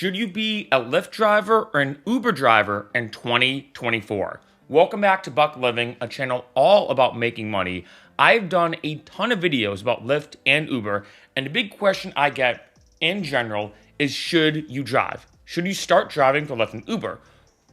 Should you be a Lyft driver or an Uber driver in 2024? Welcome back to Buck Living, a channel all about making money. I've done a ton of videos about Lyft and Uber, and the big question I get in general is, should you drive? Should you start driving for Lyft and Uber?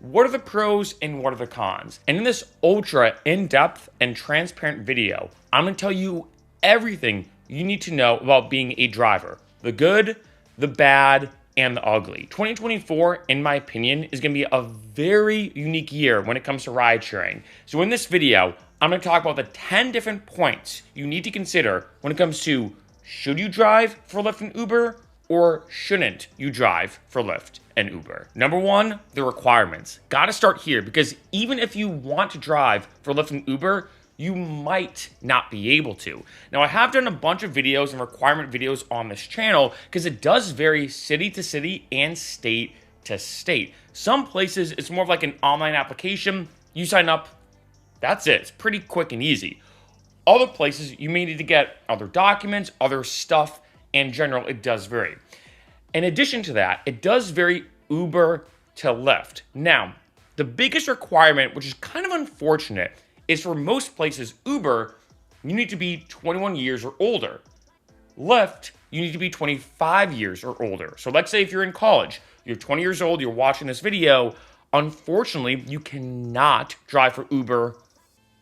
What are the pros and what are the cons? And in this ultra in-depth and transparent video, I'm going to tell you everything you need to know about being a driver. The good, the bad, and the ugly. 2024, in my opinion, is going to be a very unique year when it comes to ride sharing. So in this video, I'm going to talk about the 10 different points you need to consider when it comes to should you drive for Lyft and Uber or shouldn't you drive for Lyft and Uber. Number one, the requirements. Got to start here because even if you want to drive for Lyft and Uber, you might not be able to. Now, I have done a bunch of videos and requirement videos on this channel because it does vary city to city and state to state. Some places, it's more of like an online application. You sign up, that's it. It's pretty quick and easy. Other places, you may need to get other documents, other stuff. In general, it does vary. In addition to that, it does vary Uber to Lyft. Now, the biggest requirement, which is kind of unfortunate, is for most places, Uber, you need to be 21 years or older. Lyft, you need to be 25 years or older. So let's say if you're in college, you're 20 years old, you're watching this video, unfortunately, you cannot drive for Uber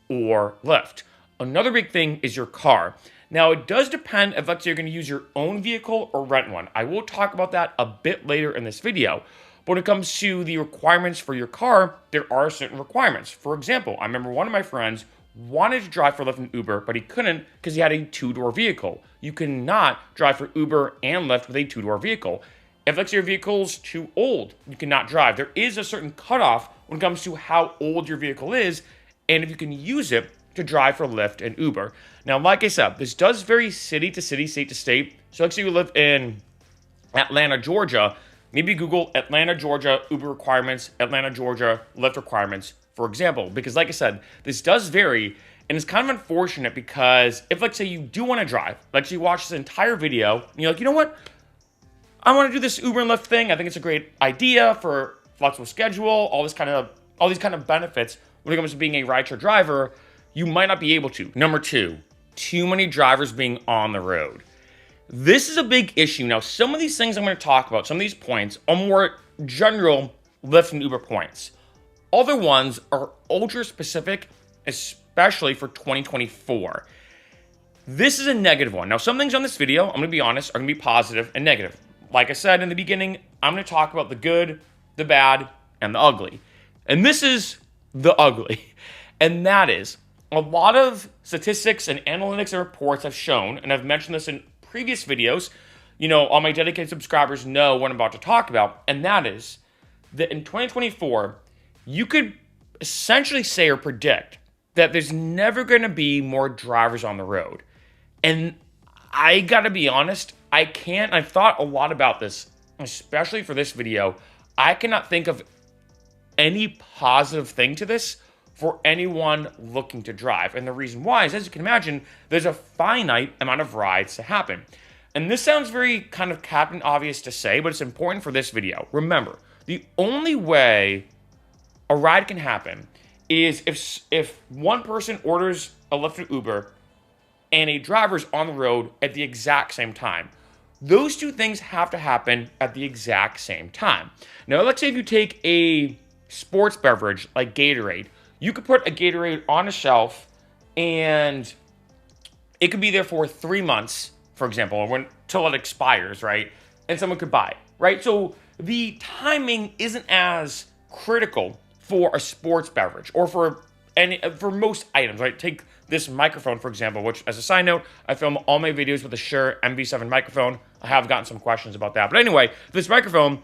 or Lyft. Another big thing is your car. Now, it does depend if, let's say, you're going to use your own vehicle or rent one. I will talk about that a bit later in this video. But when it comes to the requirements for your car, there are certain requirements. For example, I remember one of my friends wanted to drive for Lyft and Uber, but he couldn't because he had a two-door vehicle. You cannot drive for Uber and Lyft with a two-door vehicle. If, let's say, your vehicle's too old, you cannot drive. There is a certain cutoff when it comes to how old your vehicle is, and if you can use it to drive for Lyft and Uber. Now, like I said, this does vary city to city, state to state. So let's say you live in Atlanta, Georgia. Maybe Google Atlanta, Georgia, Uber requirements, Atlanta, Georgia, Lyft requirements, for example. Because like I said, this does vary, and it's kind of unfortunate because if, let's say, you do want to drive, like you watch this entire video, and you're like, you know what? I want to do this Uber and Lyft thing. I think it's a great idea for flexible schedule, all these kind of benefits when it comes to being a rideshare driver. You might not be able to. Number two, too many drivers being on the road. This is a big issue. Now, some of these things I'm going to talk about, some of these points are more general Lyft and Uber points. Other ones are ultra specific, especially for 2024. This is a negative one. Now, some things on this video, I'm going to be honest, are going to be positive and negative. Like I said in the beginning, I'm going to talk about the good, the bad, and the ugly. And this is the ugly. And that is, a lot of statistics and analytics and reports have shown, and I've mentioned this in previous videos, all my dedicated subscribers know what I'm about to talk about, and that is that in 2024, you could essentially say or predict that there's never going to be more drivers on the road. And I gotta be honest, I've thought a lot about this, especially for this video. I cannot think of any positive thing to this for anyone looking to drive. And the reason why is, as you can imagine, there's a finite amount of rides to happen. And this sounds very kind of Captain Obvious to say, but it's important for this video. Remember, the only way a ride can happen is if one person orders a Lyft or Uber and a driver's on the road at the exact same time. Those two things have to happen at the exact same time. Now, let's say if you take a sports beverage like Gatorade, you could put a Gatorade on a shelf and it could be there for 3 months, for example, until it expires, right? And someone could buy it, right? So the timing isn't as critical for a sports beverage or for most items, right? Take this microphone, for example, which, as a side note, I film all my videos with the Shure MV7 microphone. I have gotten some questions about that. But anyway, this microphone,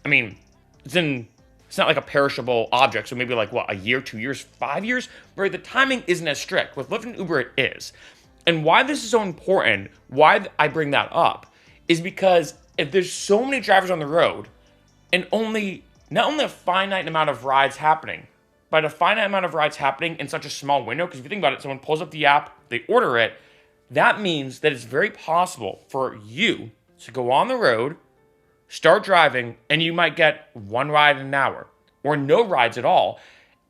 it's not like a perishable object, so maybe like, a year, 2 years, 5 years? Where the timing isn't as strict. With Lyft and Uber, it is. And why this is so important, why I bring that up, is because if there's so many drivers on the road, and not only a finite amount of rides happening, but a finite amount of rides happening in such a small window, because if you think about it, someone pulls up the app, they order it, that means that it's very possible for you to go on the road start driving, and you might get one ride in an hour or no rides at all.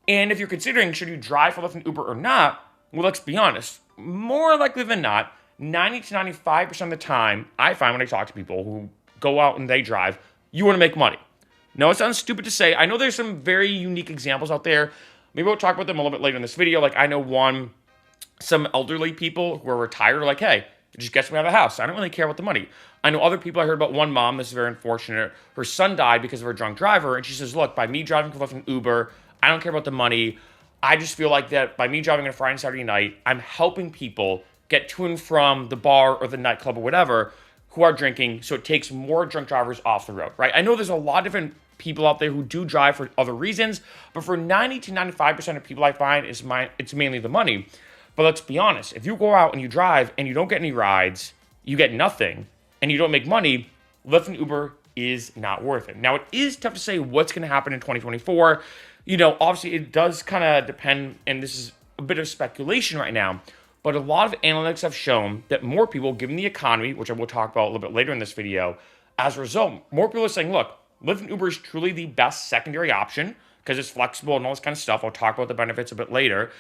And if you're considering should you drive for Lyft and Uber or not, well, let's be honest, more likely than not, 90 to 95% of the time, I find when I talk to people who go out and they drive, you want to make money. No, it sounds stupid to say. I know there's some very unique examples out there. Maybe we'll talk about them a little bit later in this video. Like I know some elderly people who are retired are like, hey, it just gets me out of the house. I don't really care about the money. I know other people, I heard about one mom, this is very unfortunate. Her son died because of her drunk driver. And she says, look, by me driving for Lyft and Uber, I don't care about the money. I just feel like that by me driving on a Friday and Saturday night, I'm helping people get to and from the bar or the nightclub or whatever who are drinking. So it takes more drunk drivers off the road, right? I know there's a lot of different people out there who do drive for other reasons, but for 90 to 95% of people I find, it's mainly the money. But let's be honest, if you go out and you drive and you don't get any rides, you get nothing, and you don't make money, Lyft and Uber is not worth it. Now, it is tough to say what's going to happen in 2024. Obviously, it does kind of depend, and this is a bit of speculation right now, but a lot of analytics have shown that more people, given the economy, which I will talk about a little bit later in this video, as a result, more people are saying, look, Lyft and Uber is truly the best secondary option because it's flexible and all this kind of stuff. I'll talk about the benefits a bit later.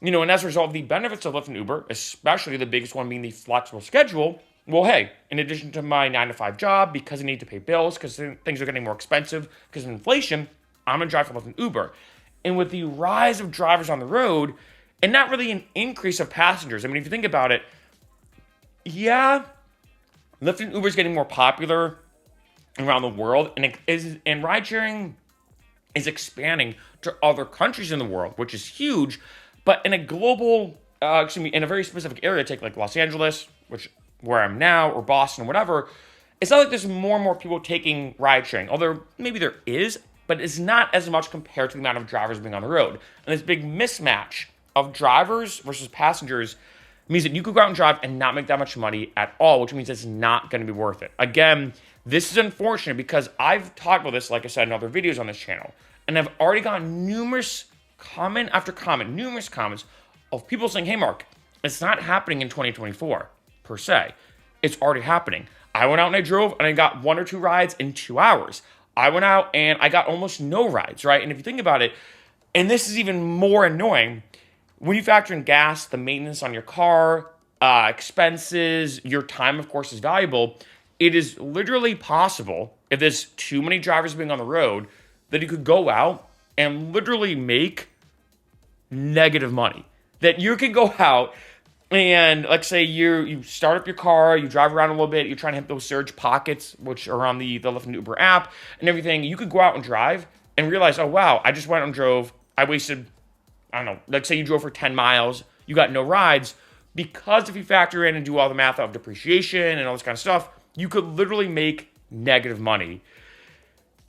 And as a result, the benefits of Lyft and Uber, especially the biggest one being the flexible schedule, well, hey, in addition to my 9-to-5 job, because I need to pay bills, because things are getting more expensive because of inflation, I'm going to drive for Lyft and Uber. And with the rise of drivers on the road, and not really an increase of passengers, I mean, if you think about it, yeah, Lyft and Uber is getting more popular around the world, and ride sharing is expanding to other countries in the world, which is huge. But in a global, in a very specific area, take like Los Angeles, where I'm now, or Boston, or whatever, it's not like there's more and more people taking ride sharing. Although maybe there is, but it's not as much compared to the amount of drivers being on the road. And this big mismatch of drivers versus passengers means that you could go out and drive and not make that much money at all, which means it's not going to be worth it. Again, this is unfortunate because I've talked about this, like I said, in other videos on this channel, and I've already gotten numerous comment after comment, numerous comments of people saying, hey, Mark, it's not happening in 2024 per se. It's already happening. I went out and I drove and I got 1 or 2 rides in 2 hours. I went out and I got almost no rides, right? And if you think about it, and this is even more annoying, when you factor in gas, the maintenance on your car, expenses, your time, of course, is valuable. It is literally possible, if there's too many drivers being on the road, that you could go out and literally make negative money. That you could go out and, let's say you start up your car, you drive around a little bit, you're trying to hit those surge pockets, which are on the Lyft and Uber app and everything. You could go out and drive and realize, oh, wow, I just went and drove. I wasted, I don't know, let's say you drove for 10 miles, you got no rides. Because if you factor in and do all the math of depreciation and all this kind of stuff, you could literally make negative money.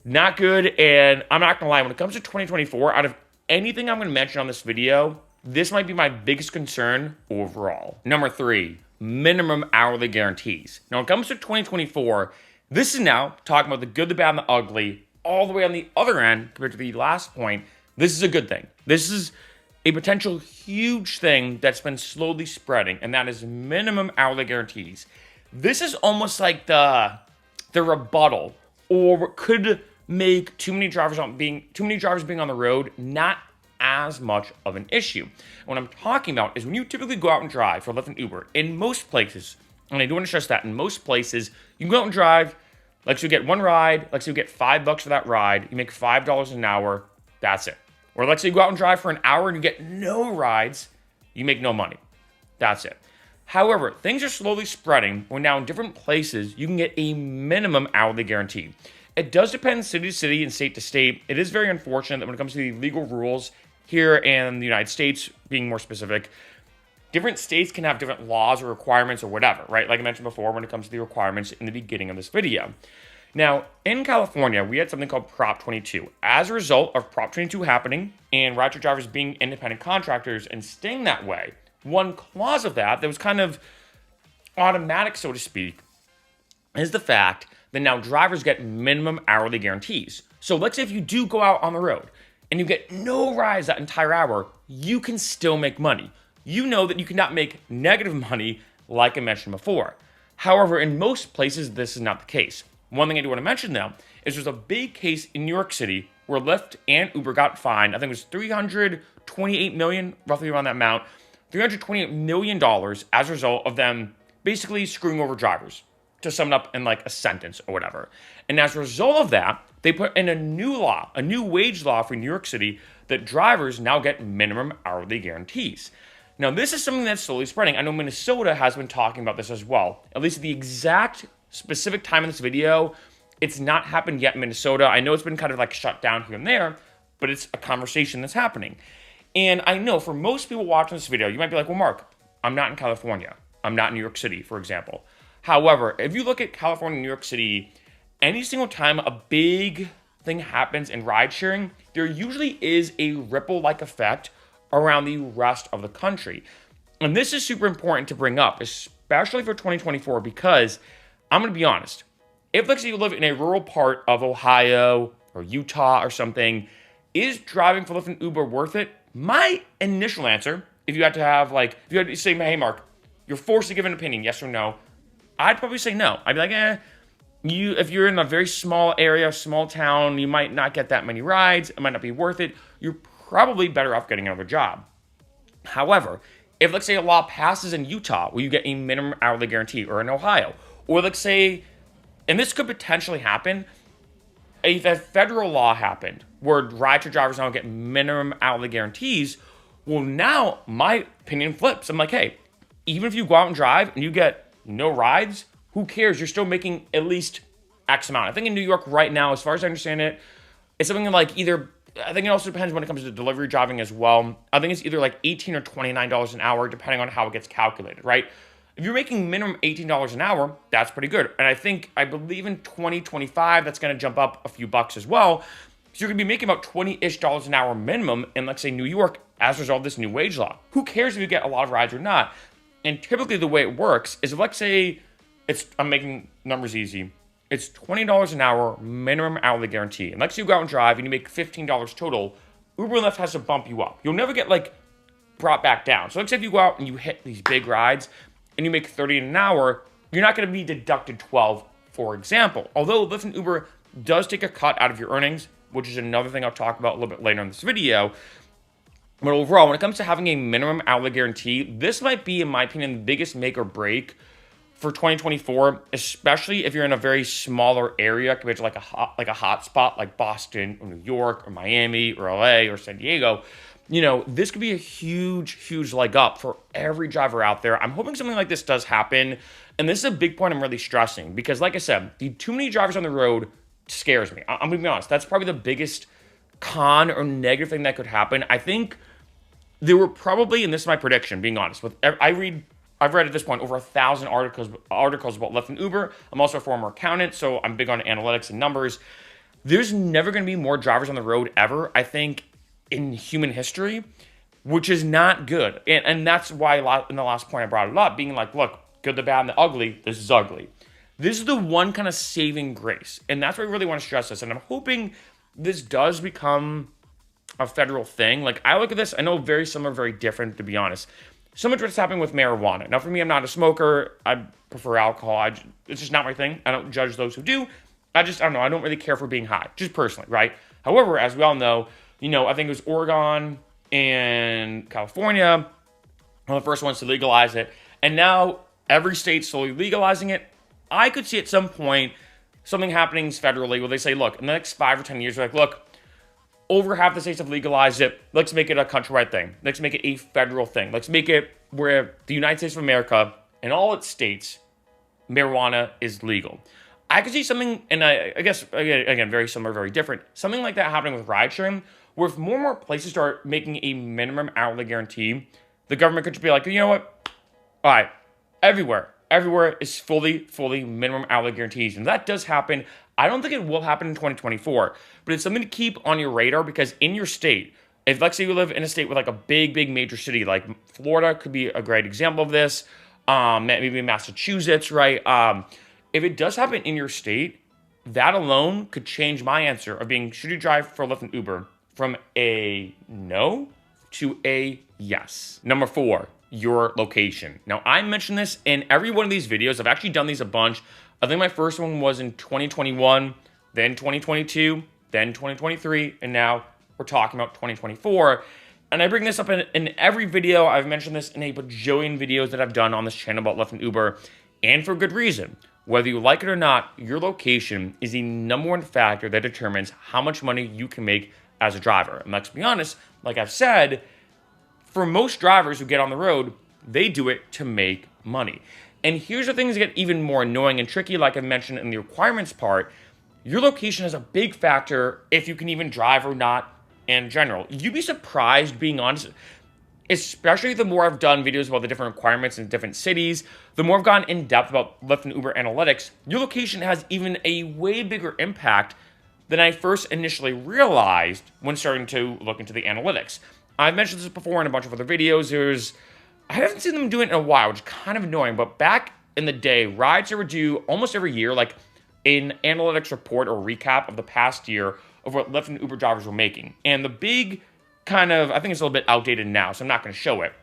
Not good, and I'm not gonna lie, when it comes to 2024, out of anything I'm gonna mention on this video, this might be my biggest concern overall. Number 3, minimum hourly guarantees. Now, when it comes to 2024, this is now talking about the good, the bad, and the ugly, all the way on the other end compared to the last point. This is a good thing. This is a potential huge thing that's been slowly spreading, and that is minimum hourly guarantees. This is almost like the rebuttal, or could make too many drivers being on the road not as much of an issue. What I'm talking about is when you typically go out and drive for Lyft and Uber, in most places, and I do want to stress that, in most places, you can go out and drive, like so you get one ride, like so you get $5 for that ride, you make $5 an hour, that's it. Or let's say you go out and drive for an hour and you get no rides, you make no money. That's it. However, things are slowly spreading where now in different places, you can get a minimum hourly guarantee. It does depend city to city and state to state. It is very unfortunate that when it comes to the legal rules here in the United States, being more specific, different states can have different laws or requirements or whatever, right? Like I mentioned before when it comes to the requirements in the beginning of this video. Now, in California, we had something called Prop 22. As a result of Prop 22 happening and rideshare drivers being independent contractors and staying that way, one clause of that was kind of automatic, so to speak, is the fact that now drivers get minimum hourly guarantees. So let's say if you do go out on the road and you get no rides that entire hour, you can still make money. You know that you cannot make negative money like I mentioned before. However, in most places, this is not the case. One thing I do want to mention now is there's a big case in New York City where Lyft and Uber got fined. I think it was 328 million, roughly around that amount, $328 million as a result of them basically screwing over drivers, to sum it up in like a sentence or whatever. And as a result of that, they put in a new law, a new wage law for New York City, that drivers now get minimum hourly guarantees. Now, this is something that's slowly spreading. I know Minnesota has been talking about this as well. At least at the exact specific time in this video, it's not happened yet in Minnesota. I know it's been kind of like shut down here and there, but it's a conversation that's happening. And I know for most people watching this video, you might be like, well, Mark, I'm not in California. I'm not in New York City, for example. However, if you look at California and New York City, any single time a big thing happens in ride sharing, there usually is a ripple-like effect around the rest of the country. And this is super important to bring up, especially for 2024, because I'm going to be honest. If, let's say, you live in a rural part of Ohio or Utah or something, is driving for Lyft and Uber worth it? My initial answer, if you had to say, hey, Mark, you're forced to give an opinion, yes or no, I'd probably say no. I'd be like, if you're in a very small area, small town, you might not get that many rides. It might not be worth it. You're probably better off getting another job. However, if, let's say, a law passes in Utah where you get a minimum hourly guarantee, or in Ohio, or let's say, and this could potentially happen, if a federal law happened where rideshare drivers now get minimum hourly guarantees, well, now my opinion flips. I'm like, hey, even if you go out and drive and you get no rides, who cares? You're still making at least X amount. I think in New York right now, as far as I understand it, it's something like I think it also depends when it comes to delivery driving as well. I think it's either like $18 or $29 an hour, depending on how it gets calculated, right? If you're making minimum $18 an hour, that's pretty good. And I believe in 2025, that's going to jump up a few bucks as well. So you're going to be making about $20-ish an hour minimum in, let's say, New York as a result of this new wage law. Who cares if you get a lot of rides or not? And typically the way it works is, let's say, I'm making numbers easy. It's $20 an hour minimum hourly guarantee. And let's say you go out and drive and you make $15 total, Uber and Lyft has to bump you up. You'll never get brought back down. So let's say if you go out and you hit these big rides and you make $30 an hour, you're not going to be deducted $12, for example. Although Lyft and Uber does take a cut out of your earnings, which is another thing I'll talk about a little bit later in this video. But overall, when it comes to having a minimum hourly guarantee, this might be, in my opinion, the biggest make or break for 2024, especially if you're in a very smaller area compared to a hot spot like Boston or New York or Miami or LA or San Diego. This could be a huge leg up for every driver out there. I'm hoping something like this does happen. And this is a big point I'm really stressing because, like I said, the too many drivers on the road scares me. I'm going to be honest. That's probably the biggest con or negative thing that could happen. I think there were probably, and this is my prediction, being honest, I've read at this point over 1,000 articles about Lyft and Uber. I'm also a former accountant, so I'm big on analytics and numbers. There's never going to be more drivers on the road ever, I think, in human history, which is not good. And that's why in the last point I brought it up, being like, look, good, the bad, and the ugly, this is ugly. This is the one kind of saving grace. And that's why I really want to stress this. And I'm hoping this does become a federal thing. I look at this, I know very similar, very different, to be honest. So much what's happening with marijuana. Now, for me, I'm not a smoker. I prefer alcohol. It's just not my thing. I don't judge those who do. I don't know. I don't really care for being high, just personally, right? However, as we all know, I think it was Oregon and California, one of the first ones to legalize it. And now every state's slowly legalizing it. I could see at some point something happening federally where they say, look, in the next 5 or 10 years, they're like, look, over half the states have legalized it. Let's make it a countrywide thing. Let's make it a federal thing. Let's make it where the United States of America, in all its states, marijuana is legal. I could see something, and I guess, again, very similar, very different, something like that happening with ride sharing, where if more and more places start making a minimum hourly guarantee, the government could just be like, you know what? All right, everywhere is fully minimum hourly guarantees. And that does happen. I don't think it will happen in 2024, but it's something to keep on your radar because in your state, if let's say you live in a state with a big major city, like Florida could be a great example of this, maybe Massachusetts, right? If it does happen in your state, that alone could change my answer of being, should you drive for Lyft and Uber, from a no to a yes. Number 4, your location. Now, I mentioned this in every one of these videos. I've actually done these a bunch. I think my first one was in 2021, then 2022, then 2023, and now we're talking about 2024. And I bring this up in every video. I've mentioned this in a bajillion videos that I've done on this channel about Lyft and Uber, and for good reason. Whether you like it or not, your location is the number one factor that determines how much money you can make as a driver. And let's be honest, like I've said, for most drivers who get on the road, they do it to make money. And here's the things that get even more annoying and tricky, like I mentioned in the requirements part. Your location is a big factor if you can even drive or not in general. You'd be surprised, being honest, especially the more I've done videos about the different requirements in different cities, the more I've gone in depth about Lyft and Uber analytics, your location has even a way bigger impact than I first initially realized when starting to look into the analytics. I've mentioned this before in a bunch of other videos. I haven't seen them do it in a while, which is kind of annoying, but back in the day, Rideshare would do almost every year, like an analytics report or recap of the past year of what Lyft and Uber drivers were making. And the big kind of, I think it's a little bit outdated now, so I'm not going to show it.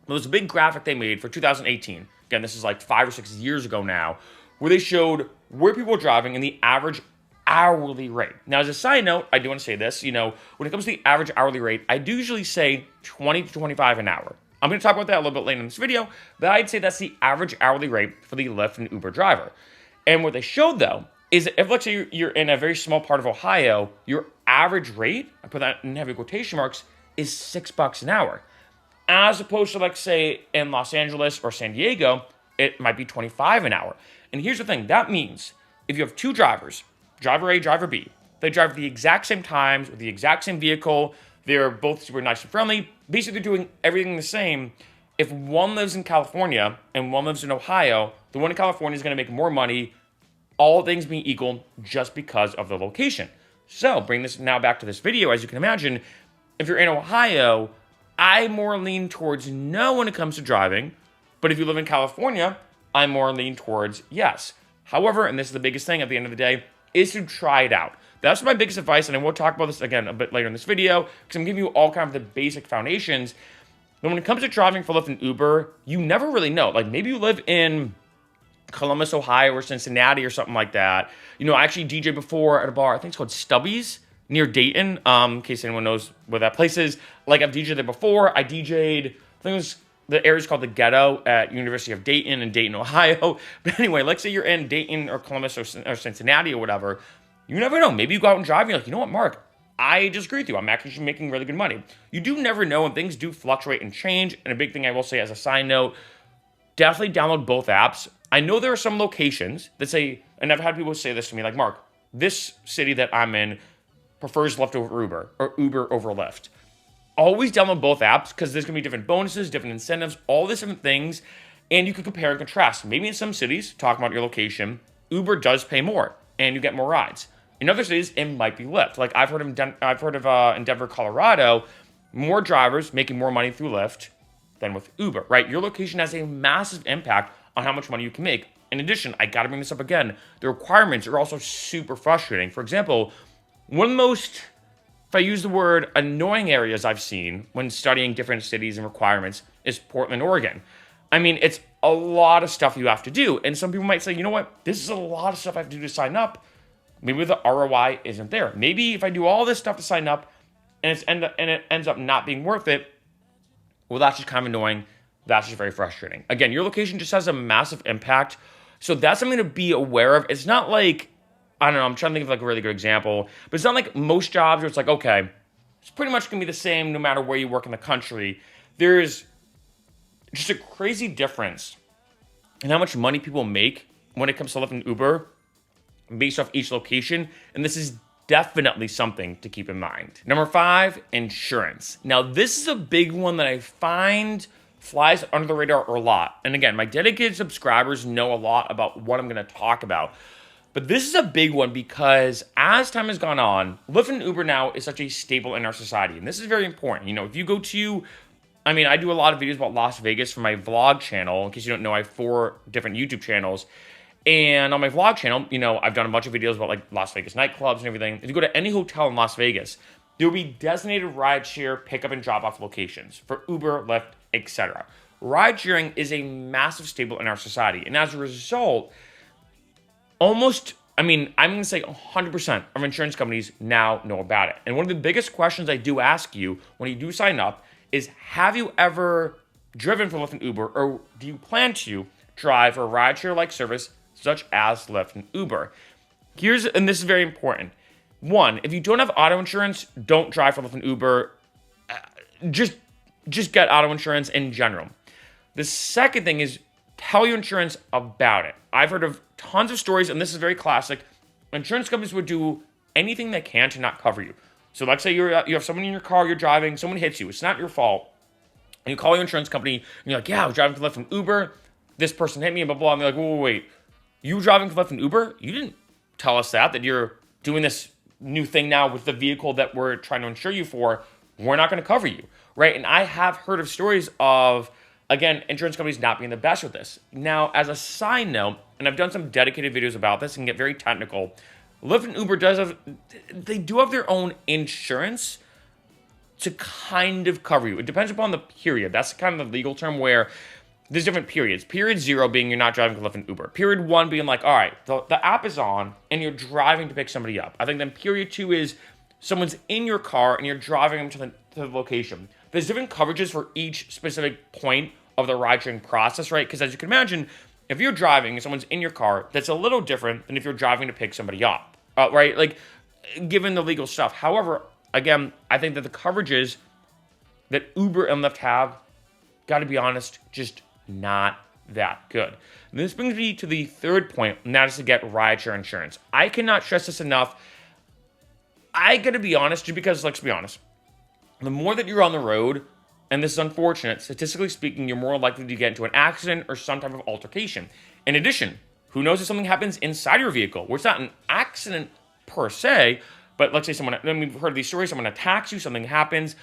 But there's a big graphic they made for 2018. Again, this is like 5 or 6 years ago now, where they showed where people were driving and the average hourly rate. Now, as a side note, I do want to say this, when it comes to the average hourly rate, I do usually say 20 to 25 an hour. I'm going to talk about that a little bit later in this video, but I'd say that's the average hourly rate for the Lyft and Uber driver. And what they showed, though, is that if, let's say, you're in a very small part of Ohio, your average rate, I put that in heavy quotation marks, is $6 an hour. As opposed to, like, say, in Los Angeles or San Diego, it might be 25 an hour. And here's the thing. That means if you have two drivers, driver A, driver B, they drive the exact same times with the exact same vehicle, they're both super nice and friendly, basically they're doing everything the same. If one lives in California and one lives in Ohio, the one in California is going to make more money, all things being equal, just because of the location. So, bring this now back to this video. As you can imagine, if you're in Ohio, I more lean towards no when it comes to driving. But if you live in California, I more lean towards yes. However, and this is the biggest thing at the end of the day, is to try it out. That's my biggest advice, and I will talk about this again a bit later in this video, because I'm giving you all kind of the basic foundations. But when it comes to driving for Lyft and Uber, you never really know. Like, maybe you live in Columbus, Ohio, or Cincinnati, or something like that. I actually DJed before at a bar, I think it's called Stubby's, near Dayton, in case anyone knows where that place is. Like, I've DJed there before. I DJed, I think it was, the area's called the Ghetto at University of Dayton in Dayton, Ohio. But anyway, let's say you're in Dayton or Columbus or Cincinnati or whatever. You never know. Maybe you go out and drive and you're like, you know what, Mark? I disagree with you. I'm actually making really good money. You do never know, and things do fluctuate and change. And a big thing I will say as a side note, definitely download both apps. I know there are some locations that say, and I've had people say this to me, like, Mark, this city that I'm in prefers Lyft over Uber, or Uber over Lyft. Always download both apps, because there's going to be different bonuses, different incentives, all these different things, and you can compare and contrast. Maybe in some cities, talking about your location, Uber does pay more, and you get more rides. In other cities, it might be Lyft. Like I've heard of in Denver, Colorado, more drivers making more money through Lyft than with Uber, right? Your location has a massive impact on how much money you can make. In addition, I got to bring this up again, the requirements are also super frustrating. For example, one of the most, if I use the word, annoying areas I've seen when studying different cities and requirements is Portland, Oregon. I mean, it's a lot of stuff you have to do. And some people might say, you know what? This is a lot of stuff I have to do to sign up. Maybe the ROI isn't there. Maybe if I do all this stuff to sign up and it ends up not being worth it, well, that's just kind of annoying. That's just very frustrating. Again, your location just has a massive impact. So that's something to be aware of. It's not like, I don't know, I'm trying to think of like a really good example, but it's not like most jobs where it's like, okay, it's pretty much going to be the same no matter where you work in the country. There's just a crazy difference in how much money people make when it comes to Lyft and Uber based off each location, and this is definitely something to keep in mind. Number 5, insurance. Now, this is a big one that I find flies under the radar a lot. And again, my dedicated subscribers know a lot about what I'm going to talk about. But this is a big one because as time has gone on, Lyft and Uber now is such a staple in our society. And this is very important. If you go to, I do a lot of videos about Las Vegas for my vlog channel. In case you don't know, I have 4 different YouTube channels. And on my vlog channel, I've done a bunch of videos about like Las Vegas nightclubs and everything. If you go to any hotel in Las Vegas, there will be designated rideshare pickup and drop-off locations for Uber, Lyft, etc. Ride sharing is a massive staple in our society. And as a result, almost, I'm going to say 100% of insurance companies now know about it. And one of the biggest questions I do ask you when you do sign up is, have you ever driven for Lyft and Uber, or do you plan to drive a rideshare-like service such as Lyft and Uber? And this is very important. One, if you don't have auto insurance, don't drive for Lyft and Uber. Just get auto insurance in general. The second thing is, tell your insurance about it. I've heard of tons of stories, and this is very classic. Insurance companies would do anything they can to not cover you. So let's say you have someone in your car, you're driving, someone hits you, it's not your fault, and you call your insurance company, and you're like, yeah, I was driving for Lyft and Uber, this person hit me, and blah, blah, and they're like, wait, you were driving for Lyft and Uber? You didn't tell us that you're doing this new thing now with the vehicle that we're trying to insure you for. We're not going to cover you, right? And I have heard of stories of, again, insurance companies not being the best with this. Now, as a side note, and I've done some dedicated videos about this and get very technical, Lyft and Uber do have their own insurance to kind of cover you. It depends upon the period. That's kind of the legal term where there's different periods. Period 0 being you're not driving for Lyft and Uber. Period 1 being like, all right, the app is on and you're driving to pick somebody up. I think then period 2 is someone's in your car and you're driving them to the location. There's different coverages for each specific point of the ride-sharing process, right? Because as you can imagine, if you're driving and someone's in your car, that's a little different than if you're driving to pick somebody up, right? Like, given the legal stuff. However, again, I think that the coverages that Uber and Lyft have, got to be honest, just not that good. And this brings me to the third point, and that is to get rideshare insurance. I cannot stress this enough. I got to be honest, just because, let's be honest, the more that you're on the road, and this is unfortunate, statistically speaking, you're more likely to get into an accident or some type of altercation. In addition, who knows if something happens inside your vehicle, where it's not an accident per se, but let's say we've heard these stories, someone attacks you, something happens.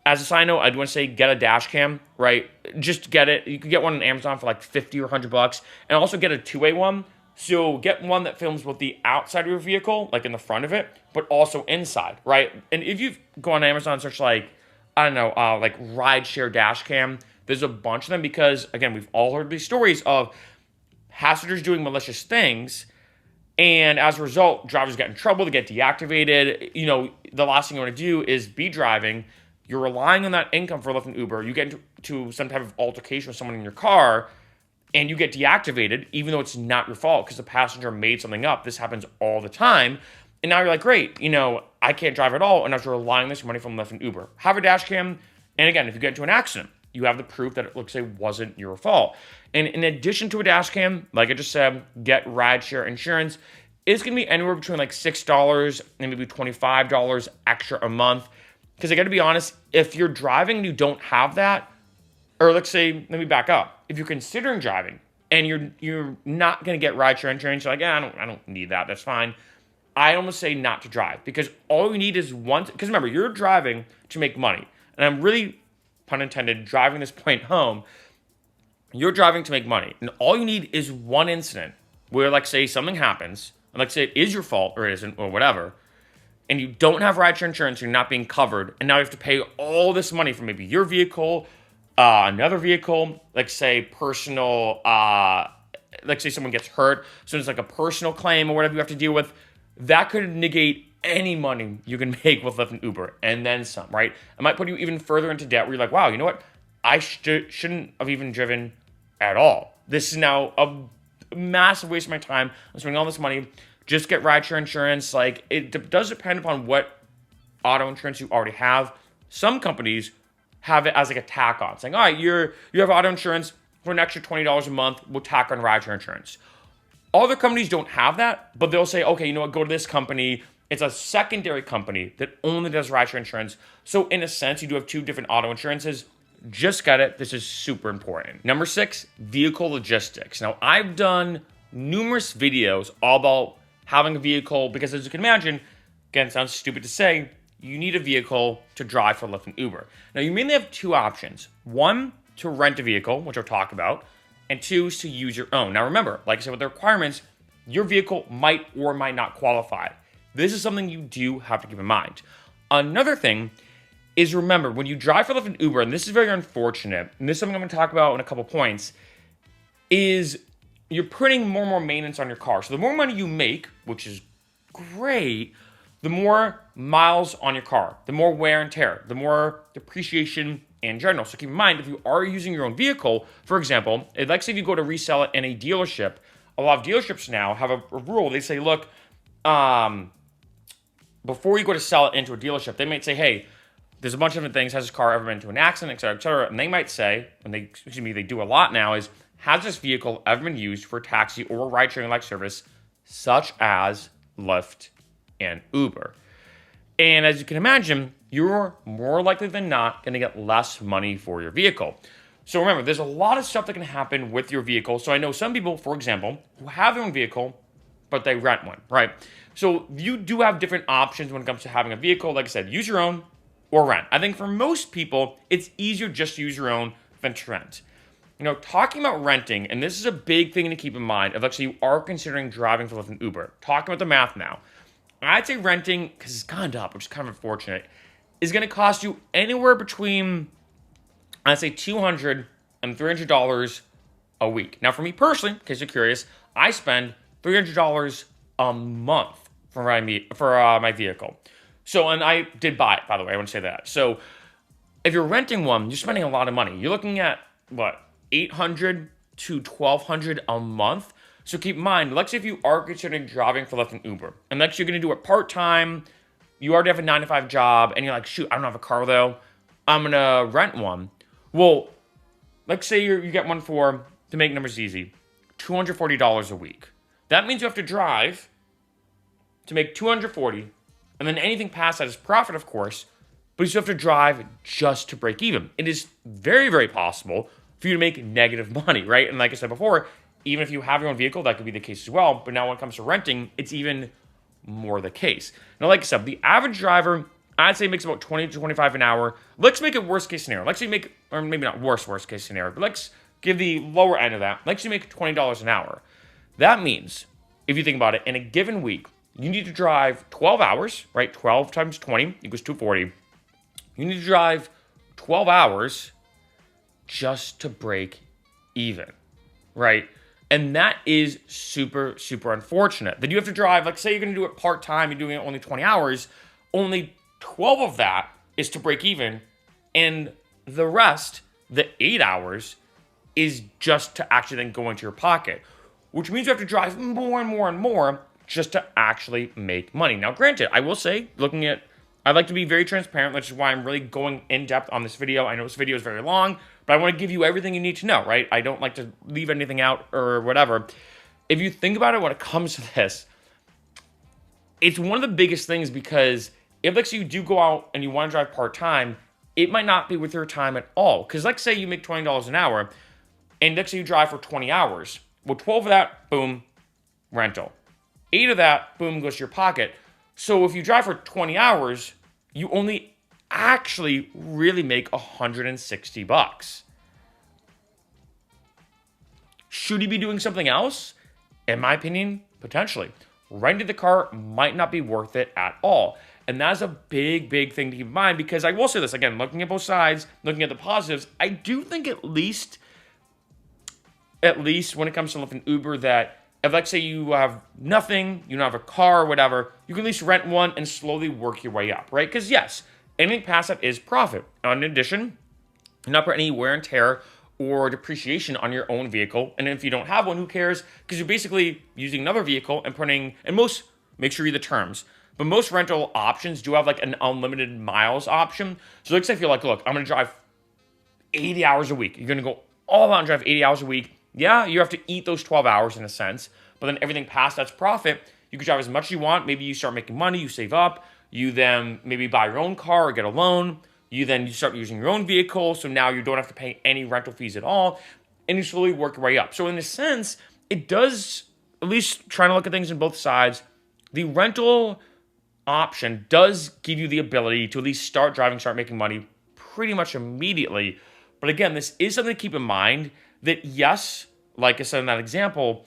As a side note, I'd want to say get a dash cam, right? Just get it. You can get one on Amazon for like 50 or $100, and also get a two-way one. So get one that films both the outside of your vehicle, like in the front of it, but also inside, right? And if you go on Amazon and search like rideshare dash cam, there's a bunch of them because, again, we've all heard these stories of passengers doing malicious things, and as a result, drivers get in trouble, they get deactivated. You know, the last thing you want to do is be driving. You're relying on that income for Lyft and Uber. You get into some type of altercation with someone in your car, and you get deactivated, even though it's not your fault because the passenger made something up. This happens all the time. And now you're like, great, I can't drive at all, and I was relying on this money from Lyft and Uber. Have a dash cam, and again, if you get into an accident, you have the proof that it looks like it wasn't your fault. And in addition to a dash cam, like I just said, get rideshare insurance. It's going to be anywhere between like $6 and maybe $25 extra a month. Because I got to be honest, if you're driving and you don't have that, or let's say, let me back up. If you're considering driving and you're not going to get rideshare insurance, you're like, I don't need that. That's fine. I almost say not to drive because all you need is because remember, you're driving to make money. And I'm really, pun intended, driving this point home. You're driving to make money. And all you need is one incident where, like, say something happens, and like say it is your fault or it isn't or whatever, and you don't have rideshare insurance, you're not being covered, and now you have to pay all this money for maybe your vehicle, another vehicle, like say personal, like say someone gets hurt, so it's like a personal claim or whatever you have to deal with. That could negate any money you can make with Lyft and Uber, and then some, right? It might put you even further into debt where you're like, wow, you know what? I shouldn't have even driven at all. This is now a massive waste of my time. I'm spending all this money. Just get rideshare insurance. Like, it does depend upon what auto insurance you already have. Some companies have it as like a tack on, saying, all right, you have auto insurance for an extra $20 a month. We'll tack on rideshare insurance. Other companies don't have that, but they'll say, okay, you know what, go to this company. It's a secondary company that only does rideshare insurance. So in a sense, you do have two different auto insurances. Just get it. This is super important. Number 6, vehicle logistics. Now, I've done numerous videos all about having a vehicle because, as you can imagine, again, it sounds stupid to say, you need a vehicle to drive for Lyft and Uber. Now, you mainly have two options. One, to rent a vehicle, which I'll talk about, and 2 is to use your own. Now, remember, like I said, with the requirements, your vehicle might or might not qualify. This is something you do have to keep in mind. Another thing is, remember, when you drive for Lyft and Uber, and this is very unfortunate, and this is something I'm going to talk about in a couple points, is you're putting more and more maintenance on your car. So the more money you make, which is great, the more miles on your car, the more wear and tear, the more depreciation in general. So keep in mind, if you are using your own vehicle, for example, like say if you go to resell it in a dealership, a lot of dealerships now have a rule. They say, look, before you go to sell it into a dealership, they might say, hey, there's a bunch of different things. Has this car ever been into an accident, et cetera, et cetera? And they might say, and they do a lot now, is has this vehicle ever been used for taxi or ride-sharing-like service, such as Lyft and Uber? And as you can imagine, you're more likely than not going to get less money for your vehicle. So remember, there's a lot of stuff that can happen with your vehicle. So I know some people, for example, who have their own vehicle, but they rent one, right? So you do have different options when it comes to having a vehicle. Like I said, use your own or rent. I think for most people, it's easier just to use your own than to rent. You know, talking about renting, and this is a big thing to keep in mind if actually you are considering driving for Lyft and Uber. Talking about the math now. I'd say renting, because it's gone up, which is kind of unfortunate, is going to cost you anywhere between, I'd say, $200 and $300 a week. Now, for me personally, in case you're curious, I spend $300 a month for my vehicle. So, and I did buy it, by the way. I want to say that. So, if you're renting one, you're spending a lot of money. You're looking at, what, $800 to $1,200 a month? So keep in mind, let's say if you are considering driving for Lyft and Uber, and let's say you're going to do it part-time, you already have a 9-to-5 job, and you're like, shoot, I don't have a car though, I'm going to rent one. Well, let's say you get one for, to make numbers easy, $240 a week. That means you have to drive to make $240, and then anything past that is profit, of course, but you still have to drive just to break even. It is very, very possible for you to make negative money, right? And like I said before, even if you have your own vehicle, that could be the case as well. But now when it comes to renting, it's even more the case. Now, like I said, the average driver, I'd say makes about $20 to $25 an hour. Let's make it worst case scenario. Let's say make, or maybe not worst case scenario, but let's give the lower end of that. Let's say make $20 an hour. That means, if you think about it, in a given week, you need to drive 12 hours, right? 12 times 20 equals 240. You need to drive 12 hours just to break even, right? And that is super, super unfortunate. Then you have to drive, like say you're going to do it part-time, you're doing it only 20 hours, only 12 of that is to break even, and the rest, the 8 hours, is just to actually then go into your pocket, which means you have to drive more and more and more just to actually make money. Now, granted, I will say, I like to be very transparent, which is why I'm really going in depth on this video. I know this video is very long, but I want to give you everything you need to know, right? I don't like to leave anything out or whatever. If you think about it when it comes to this, it's one of the biggest things because if let's say you do go out and you want to drive part-time, it might not be with your time at all. Because let's say you make $20 an hour and let's say you drive for 20 hours. Well, 12 of that, boom, rental. 8 of that, boom, goes to your pocket. So if you drive for 20 hours, you only actually really make $160. Should you be doing something else? In my opinion, potentially. Renting the car might not be worth it at all. And that's a big, big thing to keep in mind because I will say this, again, looking at both sides, looking at the positives, I do think at least when it comes to Lyft and Uber that if let's say you have nothing, you don't have a car or whatever, you can at least rent one and slowly work your way up, right? Because yes, anything past that is profit. In addition, you're not putting any wear and tear or depreciation on your own vehicle. And if you don't have one, who cares? Because you're basically using another vehicle and make sure you read the terms. But most rental options do have like an unlimited miles option. So let's say if you're like, look, I'm going to drive 80 hours a week. You're going to go all out and drive 80 hours a week. Yeah, you have to eat those 12 hours in a sense. But then everything past that's profit. You can drive as much as you want. Maybe you start making money, you save up. You then maybe buy your own car or get a loan. You start using your own vehicle. So now you don't have to pay any rental fees at all. And you slowly work your way up. So in a sense, it does, at least trying to look at things on both sides, the rental option does give you the ability to at least start driving, start making money pretty much immediately. But again, this is something to keep in mind that yes, like I said in that example,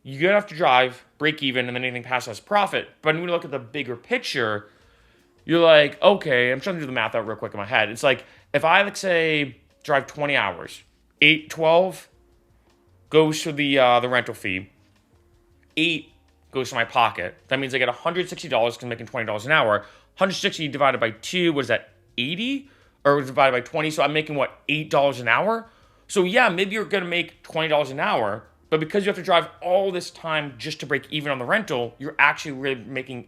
you're going to have to drive, break even, and then anything past that's profit. But when you look at the bigger picture, you're like, okay, I'm trying to do the math out real quick in my head. It's like, if I, let's say, drive 20 hours, 12 goes to the rental fee. 8 goes to my pocket. That means I get $160 because I'm making $20 an hour. 160 divided by 2, what is that, 80? Or divided by 20, so I'm making, what, $8 an hour? So yeah, maybe you're going to make $20 an hour, but because you have to drive all this time just to break even on the rental, you're actually really making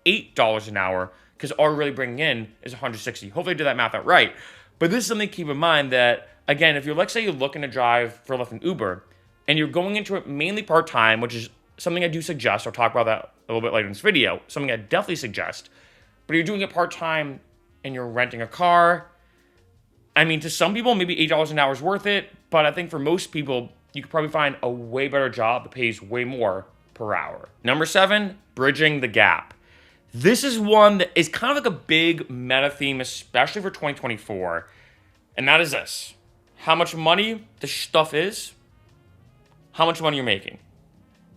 $8 an hour because all you're really bringing in is 160. Hopefully I did that math out right. But this is something to keep in mind that, again, if you're, let's say you're looking to drive for Lyft and Uber, and you're going into it mainly part-time, which is something I do suggest. I'll talk about that a little bit later in this video. Something I definitely suggest. But you're doing it part-time and you're renting a car. I mean, to some people, maybe $8 an hour is worth it. But I think for most people, you could probably find a way better job that pays way more per hour. Number 7, bridging the gap. This is one that is kind of like a big meta theme, especially for 2024. And that is this. How much money the stuff is, how much money you're making.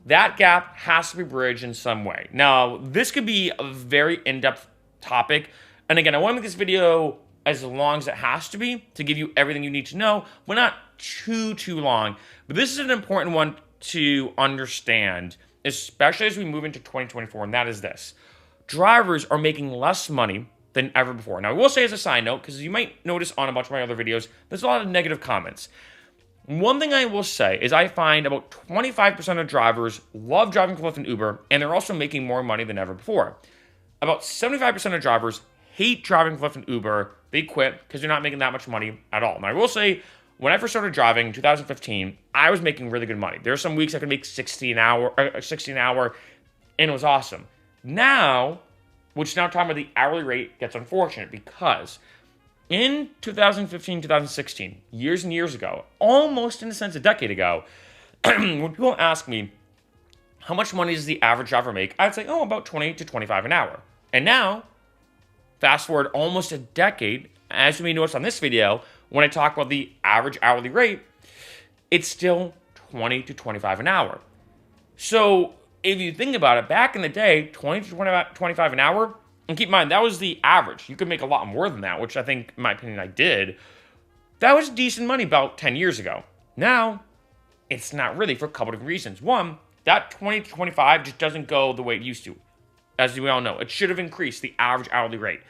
That gap has to be bridged in some way. Now, this could be a very in-depth topic. And again, I want to make this video as long as it has to be to give you everything you need to know, but not too long. But this is an important one to understand, especially as we move into 2024, and that is this. Drivers are making less money than ever before. Now, I will say as a side note, because you might notice on a bunch of my other videos, there's a lot of negative comments. One thing I will say is I find about 25% of drivers love driving for Lyft and Uber, and they're also making more money than ever before. About 75% of drivers hate driving for Lyft and Uber. They quit because they're not making that much money at all. Now, I will say, when I first started driving in 2015, I was making really good money. There are some weeks I could make $60 an hour, and it was awesome. Now, which now talking about the hourly rate gets unfortunate because in 2015, 2016, years and years ago, almost in a sense a decade ago, when people ask me, how much money does the average driver make? I'd say, about 20 to 25 an hour. And now, fast forward almost a decade, as you may notice on this video, when I talk about the average hourly rate, it's still 20 to 25 an hour. So if you think about it, back in the day, 20 to 25 an hour, and keep in mind, that was the average. You could make a lot more than that, which I think, in my opinion, I did. That was decent money about 10 years ago. Now, it's not really for a couple of reasons. One, that 20 to 25 just doesn't go the way it used to. As we all know, it should have increased the average hourly rate.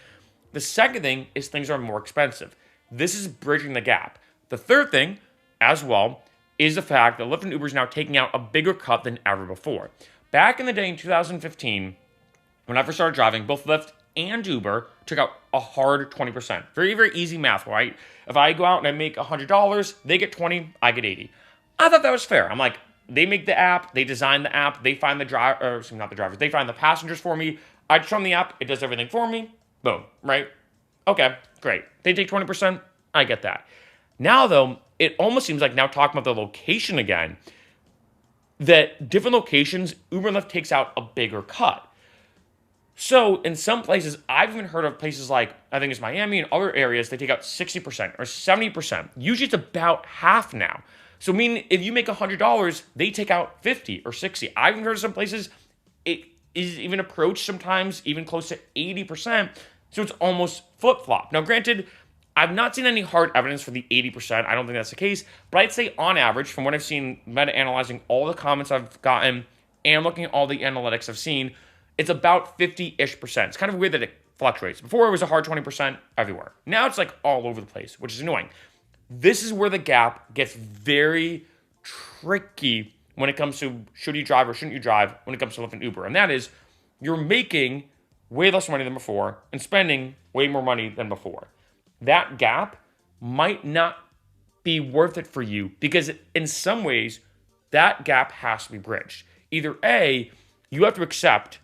The second thing is things are more expensive. This is bridging the gap. The third thing, as well, is the fact that Lyft and Uber is now taking out a bigger cut than ever before. Back in the day in 2015, when I first started driving, both Lyft and Uber took out a hard 20%. Very, very easy math, right? If I go out and I make $100, they get 20, I get 80. I thought that was fair. I'm like, they make the app, they design the app, they find the driver, not the drivers, they find the passengers for me. I just show them the app, it does everything for me. Boom, right? Okay, great. They take 20%, I get that. Now, though, it almost seems like now talking about the location again, that different locations, Uber and Lyft takes out a bigger cut. So in some places, I've even heard of places like, I think it's Miami and other areas, they take out 60% or 70%. Usually it's about half now. So I mean, if you make $100, they take out 50 or 60. I've even heard of some places, it is even approached sometimes even close to 80%. So it's almost flip-flop. Now granted, I've not seen any hard evidence for the 80%. I don't think that's the case. But I'd say on average, from what I've seen, meta-analyzing all the comments I've gotten and looking at all the analytics I've seen, it's about 50-ish percent. It's kind of weird that it fluctuates. Before, it was a hard 20% everywhere. Now it's like all over the place, which is annoying. This is where the gap gets very tricky when it comes to should you drive or shouldn't you drive when it comes to Lyft and Uber. And that is, you're making way less money than before and spending way more money than before. That gap might not be worth it for you because in some ways, that gap has to be bridged. Either A, you have to accept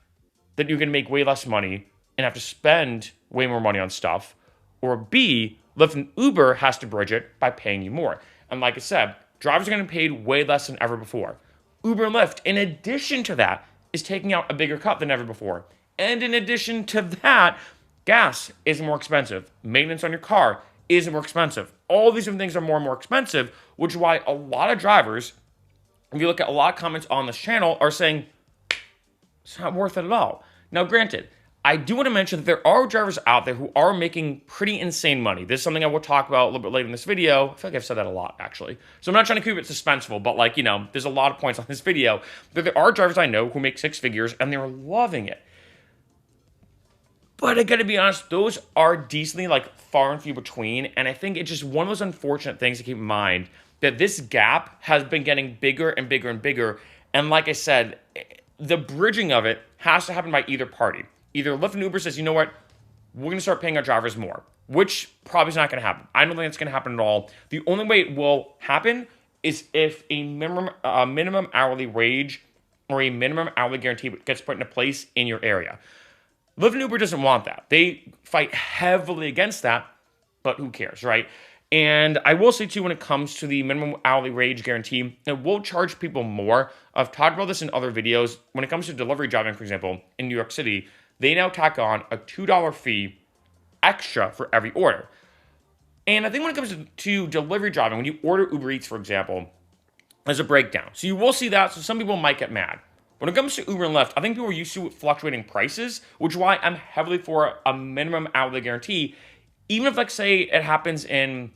that you're going to make way less money and have to spend way more money on stuff, or B, Lyft and Uber has to bridge it by paying you more. And like I said, drivers are going to be paid way less than ever before. Uber and Lyft, in addition to that, is taking out a bigger cut than ever before. And in addition to that, gas is more expensive. Maintenance on your car is more expensive. All these different things are more and more expensive, which is why a lot of drivers, if you look at a lot of comments on this channel, are saying, it's not worth it at all. Now, granted, I do want to mention that there are drivers out there who are making pretty insane money. This is something I will talk about a little bit later in this video. I feel like I've said that a lot, actually. So I'm not trying to keep it suspenseful, but like, there's a lot of points on this video. But there are drivers I know who make six figures, and they're loving it. But I gotta be honest, those are decently like far and few between. And I think it's just one of those unfortunate things to keep in mind that this gap has been getting bigger and bigger and bigger. And like I said, the bridging of it has to happen by either party. Either Lyft and Uber says, you know what, we're going to start paying our drivers more, which probably is not going to happen. I don't think it's going to happen at all. The only way it will happen is if a minimum hourly wage or a minimum hourly guarantee gets put into place in your area. Lyft and Uber doesn't want that. They fight heavily against that, but who cares, right? And I will say, too, when it comes to the minimum hourly wage guarantee, it will charge people more. I've talked about this in other videos. When it comes to delivery driving, for example, in New York City, they now tack on a $2 fee extra for every order. And I think when it comes to delivery driving, when you order Uber Eats, for example, there's a breakdown. So you will see that, so some people might get mad. When it comes to Uber and Lyft, I think people are used to fluctuating prices, which is why I'm heavily for a minimum hourly guarantee. Even if, let's say, it happens in,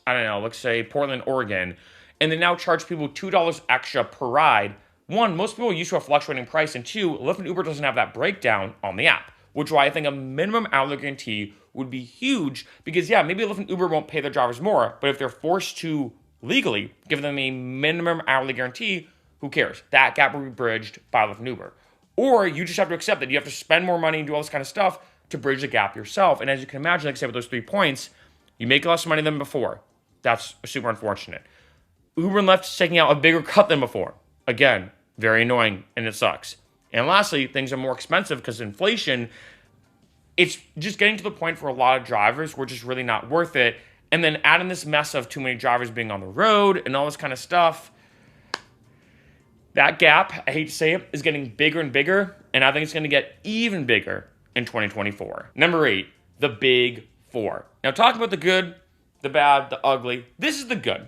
I don't know, let's say Portland, Oregon, and they now charge people $2 extra per ride. One, most people are used to a fluctuating price, and two, Lyft and Uber doesn't have that breakdown on the app, which is why I think a minimum hourly guarantee would be huge, because yeah, maybe Lyft and Uber won't pay their drivers more, but if they're forced to legally give them a minimum hourly guarantee, who cares? That gap will be bridged by Lyft and Uber. Or you just have to accept that you have to spend more money and do all this kind of stuff to bridge the gap yourself. And as you can imagine, like I said, with those 3 points, you make less money than before. That's super unfortunate. Uber and Lyft is taking out a bigger cut than before. Again, very annoying, and it sucks. And lastly, things are more expensive because inflation. It's just getting to the point for a lot of drivers where it's just really not worth it. And then adding this mess of too many drivers being on the road and all this kind of stuff. That gap, I hate to say it, is getting bigger and bigger. And I think it's going to get even bigger in 2024. Number 8, the big 4. Now, talk about the good, the bad, the ugly. This is the good.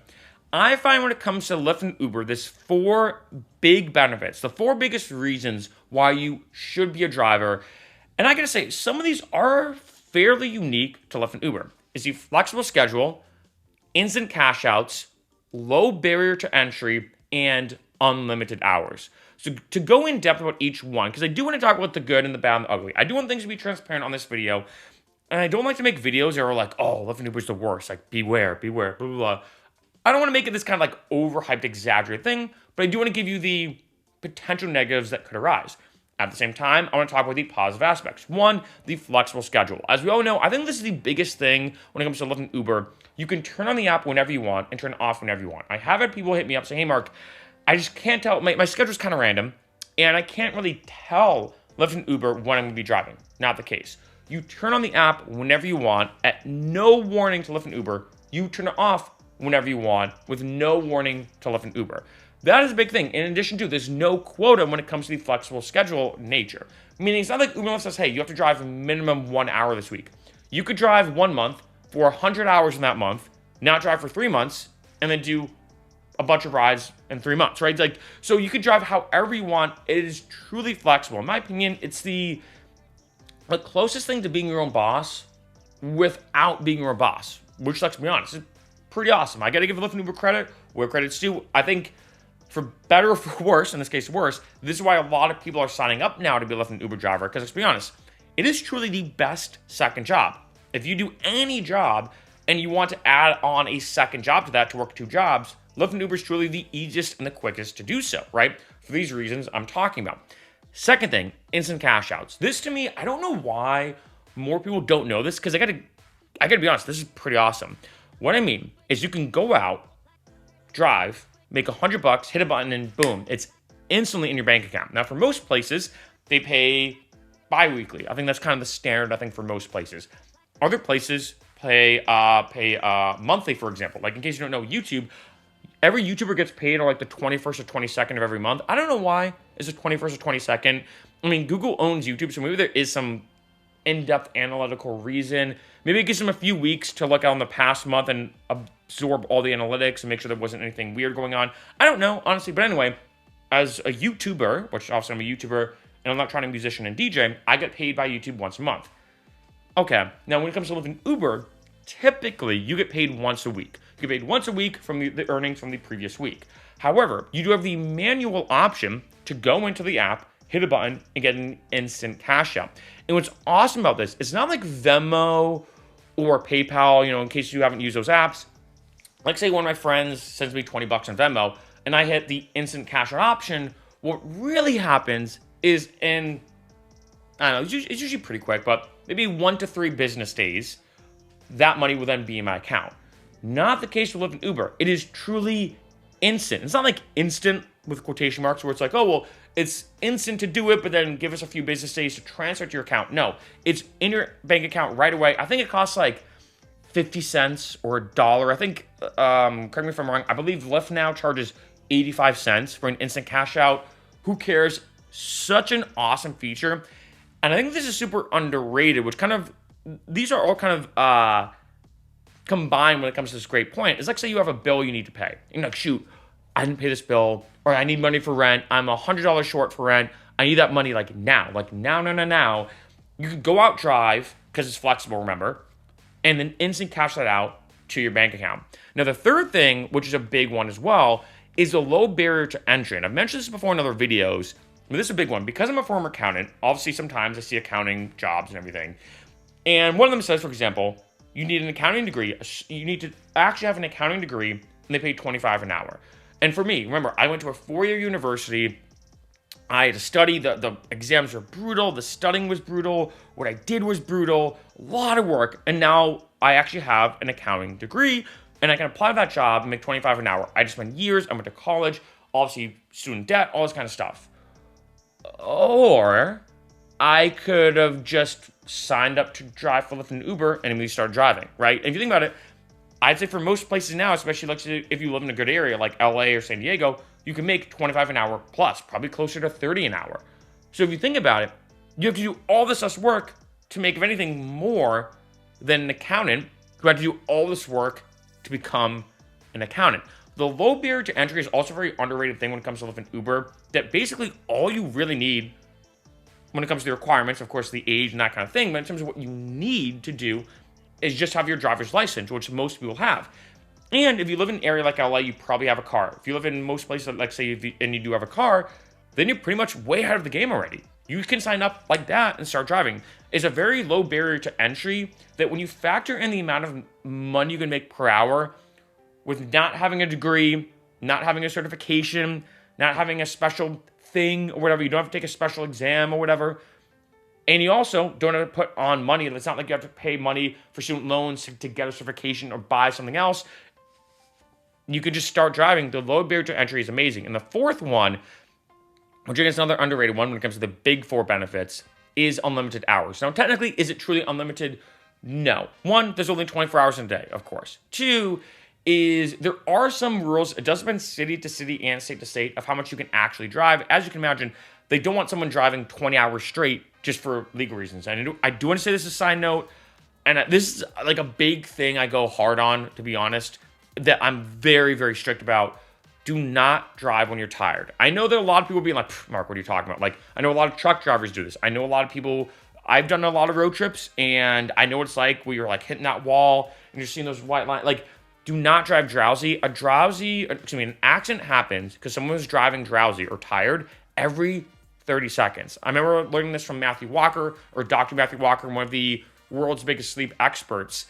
I find when it comes to Lyft and Uber, there's 4 big benefits, the 4 biggest reasons why you should be a driver. And I gotta say, some of these are fairly unique to Lyft and Uber. Is the flexible schedule, instant cash outs, low barrier to entry, and unlimited hours. So to go in depth about each one, because I do want to talk about the good and the bad and the ugly. I do want things to be transparent on this video. And I don't like to make videos that are like, oh, Lyft and Uber's the worst. Like, beware, beware, blah, blah, blah. I don't want to make it this kind of like overhyped, exaggerated thing, but I do want to give you the potential negatives that could arise. At the same time, I want to talk about the positive aspects. 1, the flexible schedule. As we all know, I think this is the biggest thing when it comes to Lyft and Uber. You can turn on the app whenever you want and turn it off whenever you want. I have had people hit me up say, hey, Mark, I just can't tell. My schedule's kind of random, and I can't really tell Lyft and Uber when I'm going to be driving. Not the case. You turn on the app whenever you want at no warning to Lyft and Uber. You turn it off whenever you want with no warning to Lyft and Uber. That is a big thing. In addition to, there's no quota when it comes to the flexible schedule nature. Meaning it's not like Uber says, hey, you have to drive a minimum 1 hour this week. You could drive 1 month for 100 hours in that month, not drive for 3 months, and then do a bunch of rides in 3 months, right? Like, so you could drive however you want. It is truly flexible. In my opinion, it's the closest thing to being your own boss without being your own boss, which, let's be honest, is pretty awesome. I got to give Lyft and Uber credit where credit's due. I think for better or for worse, in this case worse, this is why a lot of people are signing up now to be a Lyft and Uber driver, because let's be honest, it is truly the best second job. If you do any job and you want to add on a second job to that to work 2 jobs, Lyft and Uber is truly the easiest and the quickest to do so, right? For these reasons I'm talking about. Second thing, instant cash outs. This to me, I don't know why more people don't know this, because I gotta be honest, this is pretty awesome. What I mean is you can go out, drive, make $100, hit a button, and boom, it's instantly in your bank account. Now, for most places, they pay bi-weekly. I think that's kind of the standard, I think, for most places. Other places pay monthly, for example. Like, in case you don't know, YouTube, every YouTuber gets paid on like the 21st or 22nd of every month. I don't know why it's the 21st or 22nd. I mean, Google owns YouTube, so maybe there is some in-depth analytical reason. Maybe it gives them a few weeks to look out on the past month and absorb all the analytics and make sure there wasn't anything weird going on. I don't know, honestly. But anyway, as a YouTuber, which also I'm a YouTuber, and I'm not trying to musician and DJ, I get paid by YouTube once a month. Okay, now when it comes to Lyft and Uber, typically you get paid once a week. You get paid once a week from the earnings from the previous week. However, you do have the manual option to go into the app, hit a button, and get an instant cash out. And what's awesome about this, it's not like Venmo or PayPal, in case you haven't used those apps. Like say one of my friends sends me 20 bucks on Venmo and I hit the instant cash out option. What really happens is I don't know, it's usually pretty quick, but maybe 1 to 3 business days, that money will then be in my account. Not the case with Lyft and Uber. It is truly instant. It's not like instant with quotation marks where it's like, oh, well, it's instant to do it, but then give us a few business days to transfer it to your account. No, it's in your bank account right away. I think it costs like 50 cents or $1. I think, correct me if I'm wrong, I believe Lyft now charges 85 cents for an instant cash out. Who cares? Such an awesome feature. And I think this is super underrated, which these are all kind of combined when it comes to this great point. It's like, say you have a bill you need to pay. You're like, shoot, I didn't pay this bill, or I need money for rent. I'm $100 short for rent. I need that money like now. Now. You can go out, drive, because it's flexible, remember, and then instant cash that out to your bank account. Now, the third thing, which is a big one as well, is the low barrier to entry. And I've mentioned this before in other videos, but this is a big one. Because I'm a former accountant, obviously sometimes I see accounting jobs and everything. And one of them says, for example, you need an accounting degree. You need to actually have an accounting degree, and they pay $25 an hour. And for me, remember, I went to a 4-year university. I had to study. The exams were brutal. The studying was brutal. What I did was brutal. A lot of work. And now I actually have an accounting degree, and I can apply to that job and make $25 an hour. I just spent years. I went to college, obviously student debt, all this kind of stuff. Or I could have just signed up to drive for Lyft and Uber and immediately started driving, right? And if you think about it, I'd say for most places now, especially like if you live in a good area like LA or San Diego, you can make $25 an hour plus, probably closer to $30 an hour. So if you think about it, you have to do all this less work to make, if anything, more than an accountant who had to do all this work to become an accountant. The low barrier to entry is also a very underrated thing when it comes to Lyft and Uber, that basically all you really need when it comes to the requirements, of course, the age and that kind of thing, but in terms of what you need to do is just have your driver's license, which most people have. And if you live in an area like LA, you probably have a car. If you live in most places, like say, and you do have a car, then you're pretty much way ahead of the game already. You can sign up like that and start driving. It's a very low barrier to entry that when you factor in the amount of money you can make per hour with not having a degree, not having a certification, not having a special thing or whatever, you don't have to take a special exam or whatever, and you also don't have to put on money. It's not like you have to pay money for student loans to get a certification or buy something else. You could just start driving. The low barrier to entry is amazing. And the fourth one, which is another underrated one when it comes to the big 4 benefits, is unlimited hours. Now, technically, is it truly unlimited? No. 1, there's only 24 hours in a day, of course. 2 is there are some rules. It does depend city to city and state to state of how much you can actually drive. As you can imagine, they don't want someone driving 20 hours straight just for legal reasons. And I do want to say this as a side note, and this is like a big thing I go hard on, to be honest, that I'm very, very strict about. Do not drive when you're tired. I know that a lot of people being like, Mark, what are you talking about? Like, I know a lot of truck drivers do this. I know a lot of people, I've done a lot of road trips, and I know what it's like where you're like hitting that wall and you're seeing those white lines. Like, do not drive drowsy. An accident happens because someone was driving drowsy or tired every 30 seconds. I remember learning this from Matthew Walker, or Dr. Matthew Walker, one of the world's biggest sleep experts,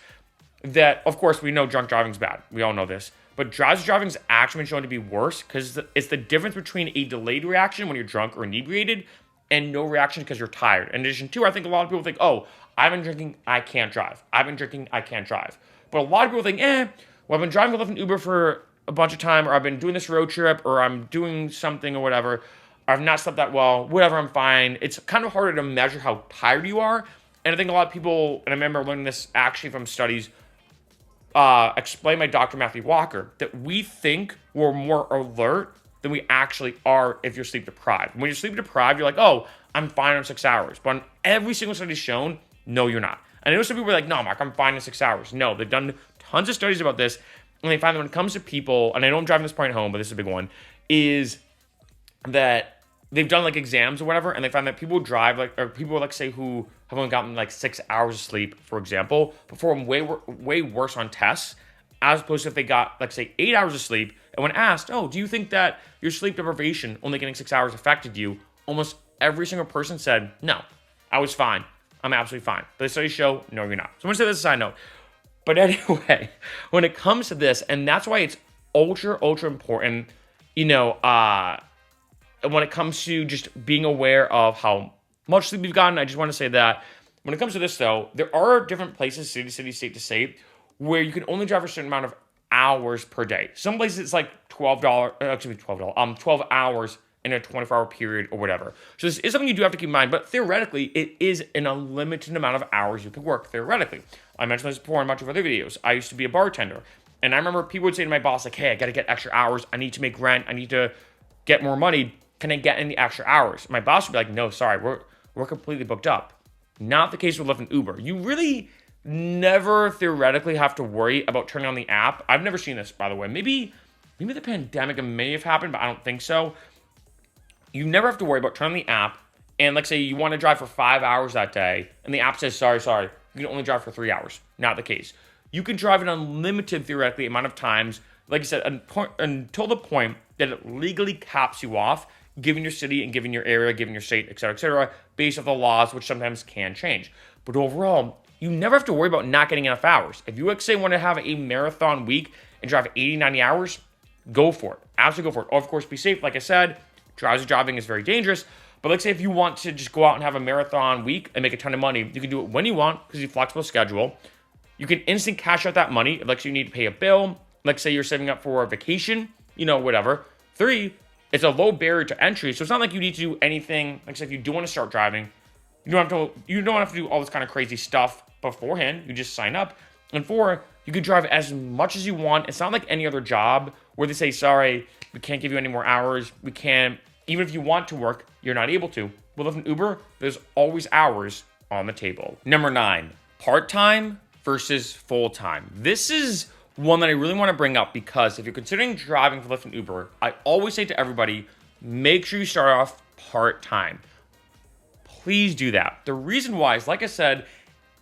that, of course, we know drunk driving is bad. We all know this. But drowsy driving has actually been shown to be worse because it's the difference between a delayed reaction when you're drunk or inebriated and no reaction because you're tired. In addition to, I think a lot of people think, oh, I've been drinking, I can't drive. I've been drinking, I can't drive. But a lot of people think, well, I've been driving Lyft and Uber for a bunch of time, or I've been doing this road trip, or I'm doing something or whatever. I've not slept that well, whatever, I'm fine. It's kind of harder to measure how tired you are. And I think a lot of people, and I remember learning this actually from studies, explained by Dr. Matthew Walker, that we think we're more alert than we actually are if you're sleep deprived. When you're sleep deprived, you're like, oh, I'm fine in 6 hours. But on every single study shown, no, you're not. And I know some people are like, no, Mark, I'm fine in 6 hours. No, they've done tons of studies about this, and they find that when it comes to people, and I know I'm driving this point home, but this is a big one, is that they've done like exams or whatever, and they find that people drive like, or people like say who have only gotten like 6 hours of sleep, for example, perform way worse on tests as opposed to if they got like say 8 hours of sleep. And when asked, oh, do you think that your sleep deprivation, only getting 6 hours, affected you? Almost every single person said, no, I was fine. I'm absolutely fine. But the studies show, no, you're not. So I'm gonna say this as a side note. But anyway, when it comes to this, and that's why it's ultra important, you know, when it comes to just being aware of how much sleep you've gotten. I just want to say that when it comes to this, though, there are different places, city to city, state to state, where you can only drive a certain amount of hours per day. Some places it's like $12 hours in a 24-hour period or whatever. So this is something you do have to keep in mind, but theoretically, it is an unlimited amount of hours you can work, theoretically. I mentioned this before in a bunch of other videos. I used to be a bartender, and I remember people would say to my boss, like, hey, I got to get extra hours. I need to make rent. I need to get more money. Can I get any extra hours? My boss would be like, no, sorry, we're completely booked up. Not the case with Lyft and Uber. You really never theoretically have to worry about turning on the app. I've never seen this, by the way. Maybe the pandemic may have happened, but I don't think so. You never have to worry about turning on the app, and like say you want to drive for 5 hours that day, and the app says, sorry, you can only drive for 3 hours. Not the case. You can drive an unlimited, theoretically, amount of times, like I said, until the point that it legally caps you off, given your city and given your area, given your state, et cetera, based off the laws, which sometimes can change. But overall, you never have to worry about not getting enough hours. If you, like, say, want to have a marathon week and drive 80, 90 hours, go for it. Absolutely go for it. Of course, be safe. Like I said, drowsy driving is very dangerous. But let's say if you want to just go out and have a marathon week and make a ton of money, you can do it when you want because you have a flexible schedule. You can instant cash out that money. Like, say you need to pay a bill. Like, say you're saving up for a vacation, whatever. 3, it's a low barrier to entry. So it's not like you need to do anything. Like, say if you do want to start driving, you don't have to do all this kind of crazy stuff beforehand. You just sign up. And 4, you can drive as much as you want. It's not like any other job where they say, sorry, we can't give you any more hours. We can't, even if you want to work, you're not able to. With Lyft and Uber, there's always hours on the table. Number 9, part-time versus full-time. This is one that I really want to bring up because if you're considering driving for Lyft and Uber, I always say to everybody, make sure you start off part-time. Please do that. The reason why is, like I said,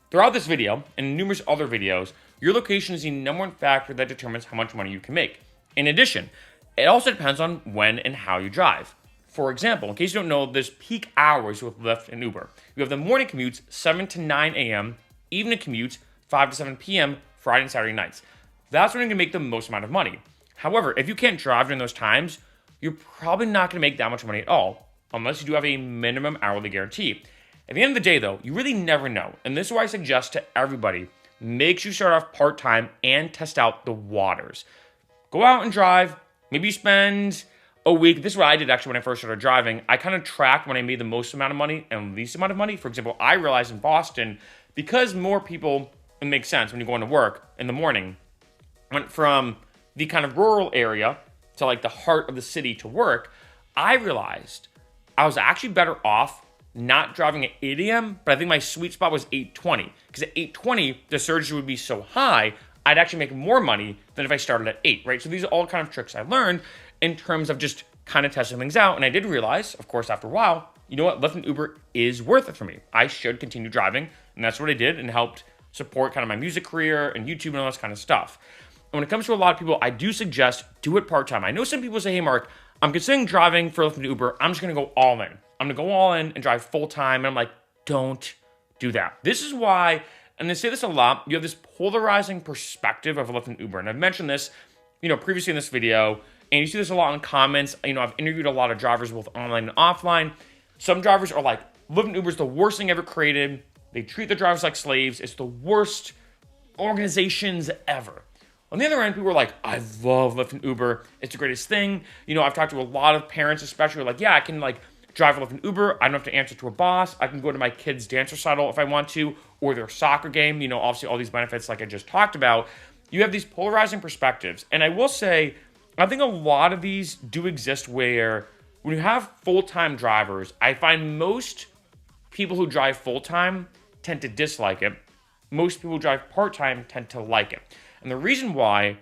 throughout this video and numerous other videos, your location is the number one factor that determines how much money you can make. In addition, it also depends on when and how you drive. For example, in case you don't know, there's peak hours with Lyft and Uber. You have the morning commutes, 7 to 9 a.m., evening commutes, 5 to 7 p.m., Friday and Saturday nights. That's when you can make the most amount of money. However, if you can't drive during those times, you're probably not going to make that much money at all, unless you do have a minimum hourly guarantee. At the end of the day, though, you really never know. And this is why I suggest to everybody, make sure you start off part-time and test out the waters. Go out and drive. Maybe you spend a week. This is what I did actually when I first started driving. I kind of tracked when I made the most amount of money and least amount of money. For example, I realized in Boston, because more people, it makes sense when you're going to work in the morning, went from the kind of rural area to like the heart of the city to work, I realized I was actually better off not driving at 8 a.m., but I think my sweet spot was 8:20. Because at 8:20, the surge would be so high, I'd actually make more money than if I started at 8, right? So these are all kind of tricks I learned in terms of just kind of testing things out. And I did realize, of course, after a while, you know what? Lyft and Uber is worth it for me. I should continue driving. And that's what I did and helped support kind of my music career and YouTube and all this kind of stuff. And when it comes to a lot of people, I do suggest do it part-time. I know some people say, hey, Mark, I'm considering driving for Lyft and Uber. I'm just going to go all in. I'm going to go all in and drive full-time. And I'm like, don't do that. This is why, and I say this a lot, you have this polarizing perspective of Lyft and Uber. And I've mentioned this, previously in this video, and you see this a lot in comments. I've interviewed a lot of drivers, both online and offline. Some drivers are like, Lyft and Uber is the worst thing ever created. They treat the drivers like slaves. It's the worst organizations ever. On the other end, people are like, I love Lyft and Uber. It's the greatest thing. I've talked to a lot of parents, especially, who are like, yeah, I can drive Lyft and Uber. I don't have to answer to a boss. I can go to my kid's dance recital if I want to, or their soccer game. Obviously all these benefits like I just talked about. You have these polarizing perspectives. And I will say, I think a lot of these do exist where when you have full-time drivers, I find most people who drive full-time tend to dislike it. Most people who drive part-time tend to like it. And the reason why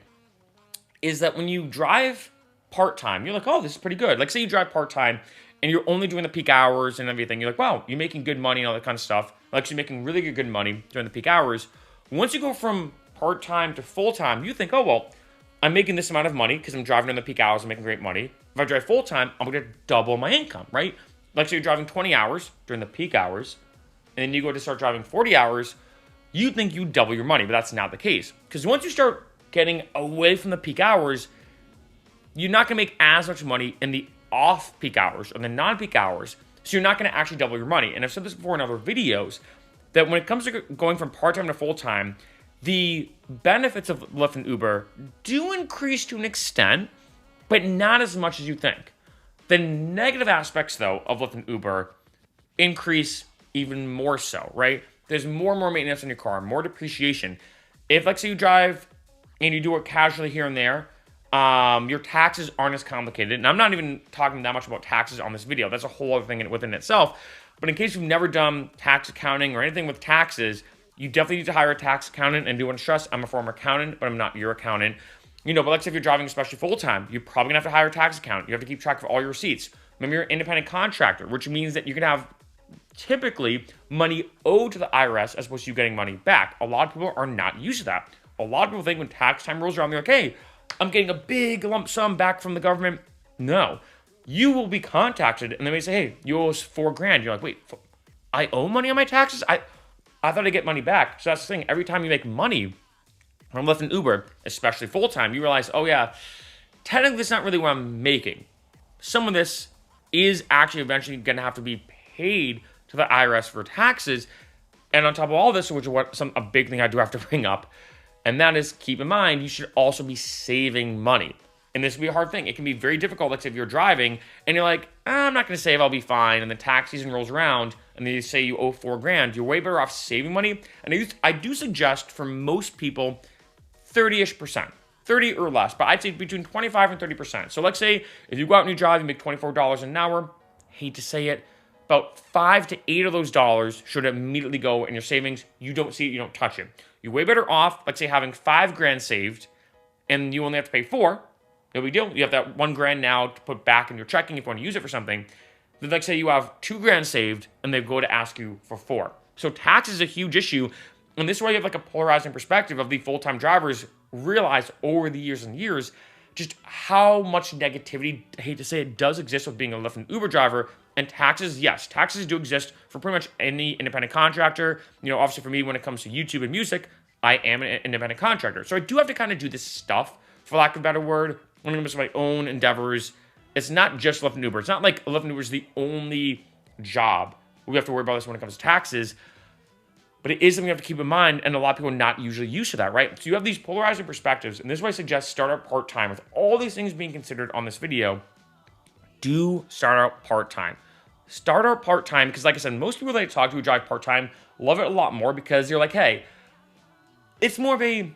is that when you drive part-time, you're like, oh, this is pretty good. Like, say you drive part-time and you're only doing the peak hours and everything, you're like, wow, you're making good money and all that kind of stuff. Like, you're making really good money during the peak hours. Once you go from part-time to full-time, you think, oh, well, I'm making this amount of money because I'm driving during the peak hours and making great money. If I drive full-time, I'm going to double my income, right? Like, so you're driving 20 hours during the peak hours, and then you go to start driving 40 hours, you think you double your money, but that's not the case. Because once you start getting away from the peak hours, you're not going to make as much money in the off-peak hours or the non-peak hours, so you're not going to actually double your money. And I've said this before in other videos, that when it comes to going from part-time to full-time, the benefits of Lyft and Uber do increase to an extent, but not as much as you think. The negative aspects, though, of Lyft and Uber increase even more so, right? There's more and more maintenance on your car, more depreciation. If, like, say you drive and you do it casually here and there, your taxes aren't as complicated. And I'm not even talking that much about taxes on this video. That's a whole other thing within itself. But in case you've never done tax accounting or anything with taxes, you definitely need to hire a tax accountant. And do want to stress, I'm a former accountant, but I'm not your accountant. But like, say if you're driving especially full-time, you're probably gonna have to hire a tax accountant. You have to keep track of all your receipts. Maybe you're an independent contractor, which means that you're gonna have typically money owed to the IRS as opposed to you getting money back. A lot of people are not used to that. A lot of people think when tax time rolls around, they're like, hey, I'm getting a big lump sum back from the government. No, you will be contacted and they may say, hey, you owe us $4,000. You're like, wait, I owe money on my taxes? I thought I'd get money back. So that's the thing. Every time you make money from Lyft and Uber, especially full-time, you realize, oh yeah, technically that's not really what I'm making. Some of this is actually eventually going to have to be paid to the IRS for taxes. And on top of all this, which is a big thing I do have to bring up, and that is, keep in mind, you should also be saving money. And this will be a hard thing. It can be very difficult. Like, if you're driving and you're like, I'm not going to save, I'll be fine. And the tax season rolls around and they say you owe $4,000. You're way better off saving money. And I do suggest for most people, 30-ish%, 30 or less, but I'd say between 25 and 30%. So let's say if you go out and you drive, you make $24 an hour. Hate to say it, about 5 to 8 of those dollars should immediately go in your savings. You don't see it, you don't touch it. You're way better off, let's say, having $5,000 saved, and you only have to pay 4. No big deal. You have that $1,000 now to put back in your checking if you want to use it for something. Then, like, say you have $2,000 saved, and they go to ask you for 4. So tax is a huge issue, and this is why you have like a polarizing perspective of the full-time drivers realize over the years and years just how much negativity, I hate to say it, does exist with being a Lyft and Uber driver. And taxes, yes, taxes do exist for pretty much any independent contractor. Obviously for me, when it comes to YouTube and music, I am an independent contractor. So I do have to kind of do this stuff, for lack of a better word, when it comes to my own endeavors. It's not just Lyft and Uber. It's not like Lyft and Uber is the only job we have to worry about this when it comes to taxes. But it is something you have to keep in mind, and a lot of people are not usually used to that, right? So you have these polarizing perspectives, and this is why I suggest start out part-time. With all these things being considered on this video, do start out part-time. Start out part-time, because like I said, most people that I talk to who drive part-time love it a lot more because they're like, hey, it's more of a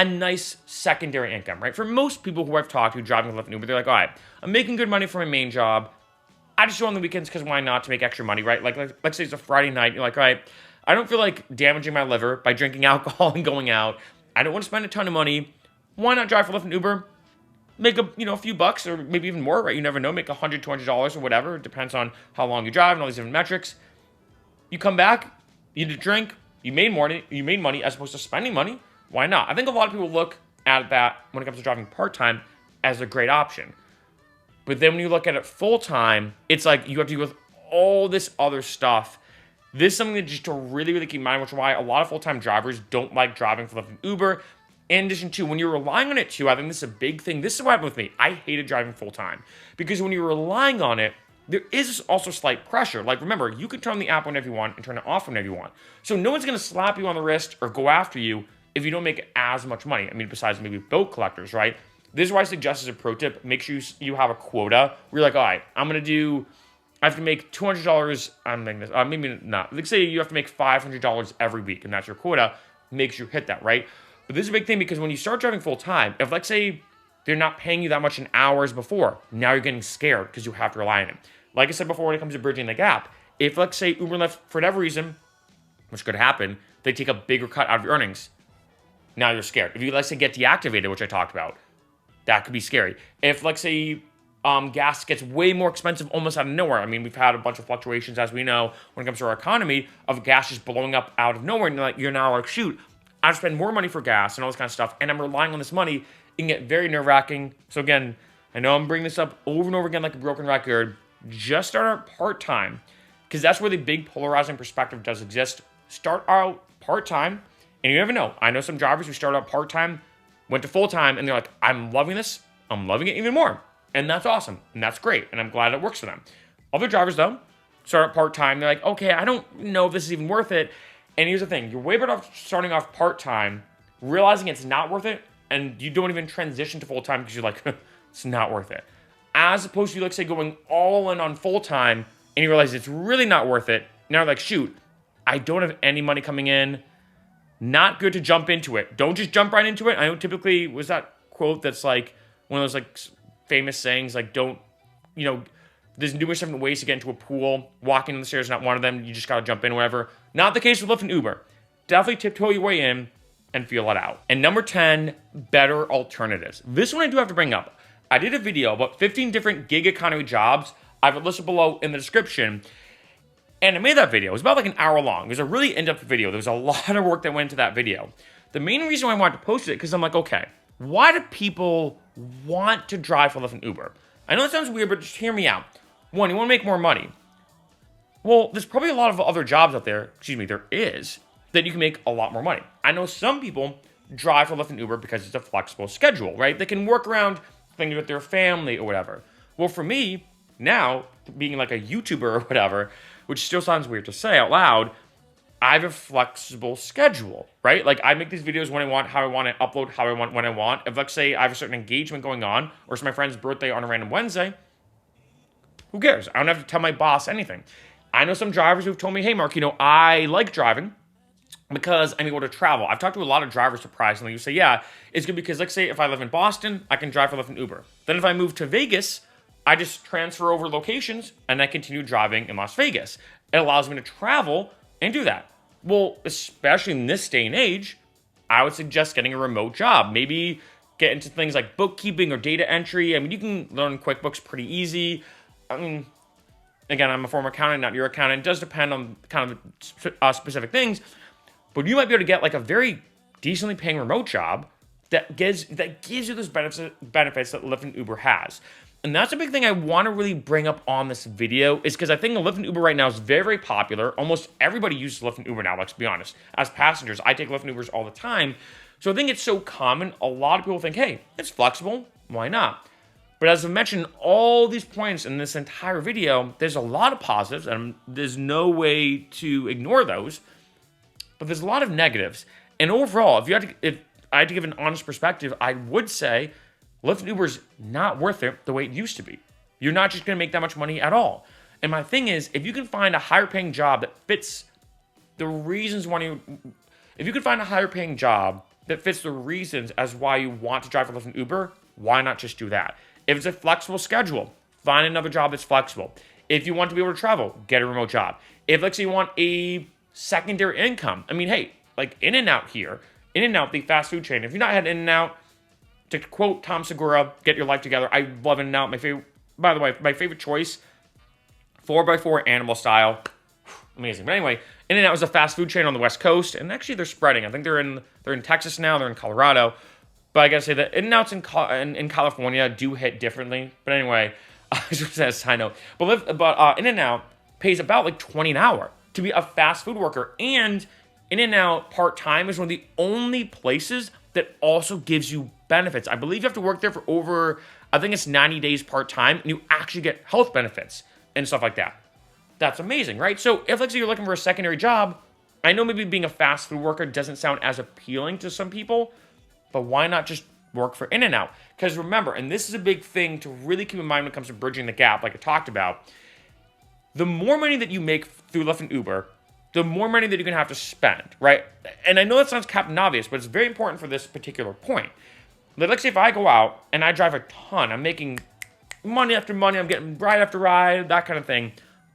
nice secondary income, right? For most people who I've talked to driving Lyft and Uber, they're like, all right, I'm making good money for my main job. I just do it on the weekends because why not, to make extra money, right? Like let's say it's a Friday night, you're like, all right, I don't feel like damaging my liver by drinking alcohol and going out. I don't want to spend a ton of money. Why not drive for Lyft and Uber? Make a few bucks, or maybe even more, right? You never know. Make $100, $200 or whatever. It depends on how long you drive and all these different metrics. You come back, you did a drink, you made money as opposed to spending money. Why not? I think a lot of people look at that when it comes to driving part-time as a great option. But then when you look at it full-time, it's like you have to deal with all this other stuff. This is something that just to really, really keep in mind, which is why a lot of full-time drivers don't like driving for Lyft and Uber. In addition to, when you're relying on it too, I think this is a big thing. This is what happened with me. I hated driving full-time because when you're relying on it, there is also slight pressure. Like, remember, you can turn the app whenever you want and turn it off whenever you want. So no one's going to slap you on the wrist or go after you if you don't make as much money. I mean, besides maybe boat collectors, right? This is why I suggest as a pro tip, make sure you have a quota where you're like, all right, I have to make $200. I'm making this, maybe not. Let's say you have to make $500 every week, and that's your quota. Make sure you hit that, right? But this is a big thing because when you start driving full time, if let's say they're not paying you that much in hours before, now you're getting scared because you have to rely on it. Like I said before, when it comes to bridging the gap, if let's say Uber and Lyft, for whatever reason, which could happen, they take a bigger cut out of your earnings, now you're scared. If you, let's say, get deactivated, which I talked about, that could be scary. If, let's say, gas gets way more expensive almost out of nowhere. I mean, we've had a bunch of fluctuations, as we know, when it comes to our economy, of gas just blowing up out of nowhere. And you're now like, shoot, I have to spend more money for gas and all this kind of stuff, and I'm relying on this money. It can get very nerve-wracking. So again, I know I'm bringing this up over and over again like a broken record. Just start out part-time, because that's where the big polarizing perspective does exist. Start out part-time, and you never know. I know some drivers who started out part-time, went to full-time, and they're like, I'm loving this. I'm loving it even more. And that's awesome, and that's great, and I'm glad it works for them. Other drivers, though, start out part-time. They're like, okay, I don't know if this is even worth it. And here's the thing. You're way better off starting off part-time, realizing it's not worth it, and you don't even transition to full-time because you're like, it's not worth it. As opposed to, like, say, going all in on full-time, and you realize it's really not worth it. Now you're like, shoot, I don't have any money coming in. Not good to jump into it. Don't just jump right into it. I know typically, was that quote that's like one of those, like, famous sayings, like, don't, you know, there's numerous different ways to get into a pool. Walking on the stairs is not one of them. You just got to jump in, whatever. Not the case with Lyft and Uber. Definitely tiptoe your way in and feel it out. And number 10, better alternatives. This one I do have to bring up. I did a video about 15 different gig economy jobs. I have it listed below in the description. And I made that video. It was about like an hour long. It was a really in-depth video. There was a lot of work that went into that video. The main reason why I wanted to post it, because I'm like, okay, why do people want to drive for Lyft and Uber? I know it sounds weird, but just hear me out. One, you want to make more money. Well, there's probably a lot of other jobs out there, there is, that you can make a lot more money. I know some people drive for Lyft and Uber because it's a flexible schedule, right? They can work around things with their family or whatever. Well, for me, now, being like a YouTuber or whatever, which still sounds weird to say out loud, I have a flexible schedule, right? Like, I make these videos when I want, how I want to upload, how I want, when I want. If, let's say, I have a certain engagement going on, or it's my friend's birthday on a random Wednesday, who cares? I don't have to tell my boss anything. I know some drivers who've told me, hey, Mark, I like driving because I'm able to travel. I've talked to a lot of drivers, surprisingly, who say, yeah, it's good because, let's say, if I live in Boston, I can drive for Lyft and Uber. Then if I move to Vegas, I just transfer over locations, and I continue driving in Las Vegas. It allows me to travel and do that. Well, especially in this day and age, I would suggest getting a remote job. Maybe get into things like bookkeeping or data entry. I mean, you can learn QuickBooks pretty easy. I mean, again, I'm a former accountant, not your accountant. It does depend on kind of specific things. But you might be able to get like a very decently paying remote job that gives you those benefits that Lyft and Uber has. And that's a big thing I want to really bring up on this video, is because I think Lyft and Uber right now is very, very popular. Almost everybody uses Lyft and Uber now, let's be honest. As passengers, I take Lyft and Ubers all the time. So I think it's so common. A lot of people think, hey, it's flexible. Why not? But as I mentioned, all these points in this entire video, there's a lot of positives, and there's no way to ignore those. But there's a lot of negatives. And overall, if I had to give an honest perspective, I would say Lyft and Uber's not worth it the way it used to be. You're not just going to make that much money at all. And my thing is, if you can find a higher paying job that fits the reasons as why you want to drive for Lyft and Uber, why not just do that? If it's a flexible schedule, find another job that's flexible. If you want to be able to travel, get a remote job. If, let's say, you want a secondary income, I mean, hey, like In-N-Out here, In-N-Out, the fast food chain. If you've not had In-N-Out, to quote Tom Segura, get your life together. I love In-N-Out. By the way, my favorite choice, 4x4 animal style. Amazing. But anyway, In-N-Out is a fast food chain on the West Coast, and actually they're spreading. I think they're in Texas now. They're in Colorado. But I gotta say that In-N-Outs in California do hit differently. But anyway, just as a side note. But In-N-Out pays about like $20 an hour to be a fast food worker. And In-N-Out part-time is one of the only places that also gives you benefits. I believe you have to work there for over, I think it's 90 days part-time, and you actually get health benefits and stuff like that. That's amazing, right? So if, let's say, you're looking for a secondary job, I know maybe being a fast food worker doesn't sound as appealing to some people, but why not just work for In-N-Out? Because remember, and this is a big thing to really keep in mind when it comes to bridging the gap, like I talked about, the more money that you make through Lyft and Uber, the more money that you're going to have to spend, right? And I know that sounds captain obvious, but it's very important for this particular point. Let's say if I go out and I drive a ton, I'm making money after money, I'm getting ride after ride, that kind of thing,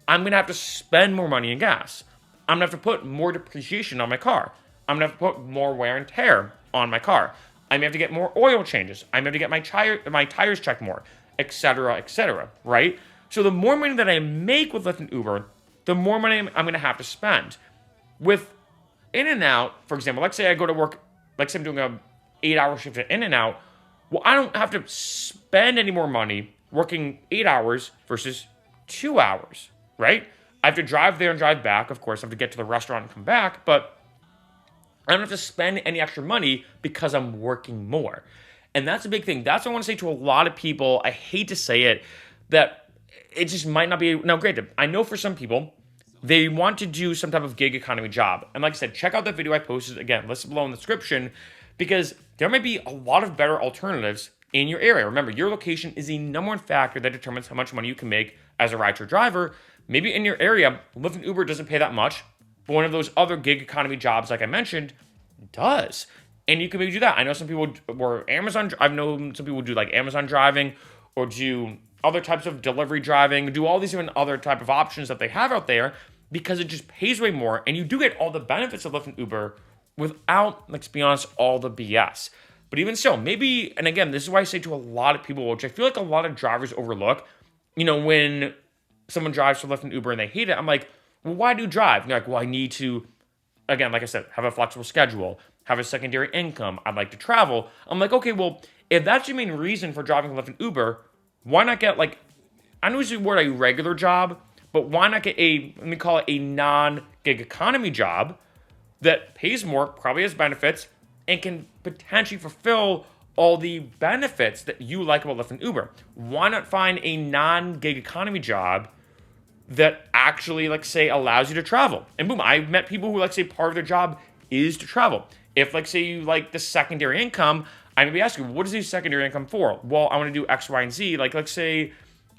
I'm going to have to spend more money in gas. I'm going to have to put more depreciation on my car. I'm going to have to put more wear and tear on my car. I may have to get more oil changes. I may have to get my tires checked more. etc., right? So the more money that I make with Lyft and Uber, the more money I'm going to have to spend. With In-N-Out, for example, let's say I go to work, let's say I'm doing a 8-hour shift at In-N-Out, well, I don't have to spend any more money working 8 hours versus 2 hours, right? I have to drive there and drive back. Of course, I have to get to the restaurant and come back, but I don't have to spend any extra money because I'm working more. And that's a big thing. That's what I want to say to a lot of people. I hate to say it, that it just might not be. Now, granted, I know for some people, they want to do some type of gig economy job. And like I said, check out that video I posted. Again, list below in the description, because there might be a lot of better alternatives in your area. Remember, your location is the number one factor that determines how much money you can make as a rideshare driver. Maybe in your area, Lyft and Uber doesn't pay that much, but one of those other gig economy jobs, like I mentioned, does. And you can maybe do that. I know some people were Amazon. I've known some people do like Amazon driving or do other types of delivery driving, do all these different other type of options that they have out there, because it just pays way more. And you do get all the benefits of Lyft and Uber without, let's be honest, all the BS. But even so, maybe, and again, this is why I say to a lot of people, which I feel like a lot of drivers overlook, when someone drives for Lyft and Uber and they hate it, I'm like, well, why do you drive? And they're like, well, I need to, again, like I said, have a flexible schedule, have a secondary income. I'd like to travel. I'm like, okay, well, if that's your main reason for driving Lyft and Uber, why not get I don't use the word a regular job, but why not get let me call it a non-gig economy job that pays more, probably has benefits, and can potentially fulfill all the benefits that you like about Lyft and Uber? Why not find a non-gig economy job that actually, say, allows you to travel? And boom, I've met people who, say, part of their job is to travel. If, say, you like the secondary income, I may be asking, what is the secondary income for? Well, I want to do X, Y, and Z. Let's say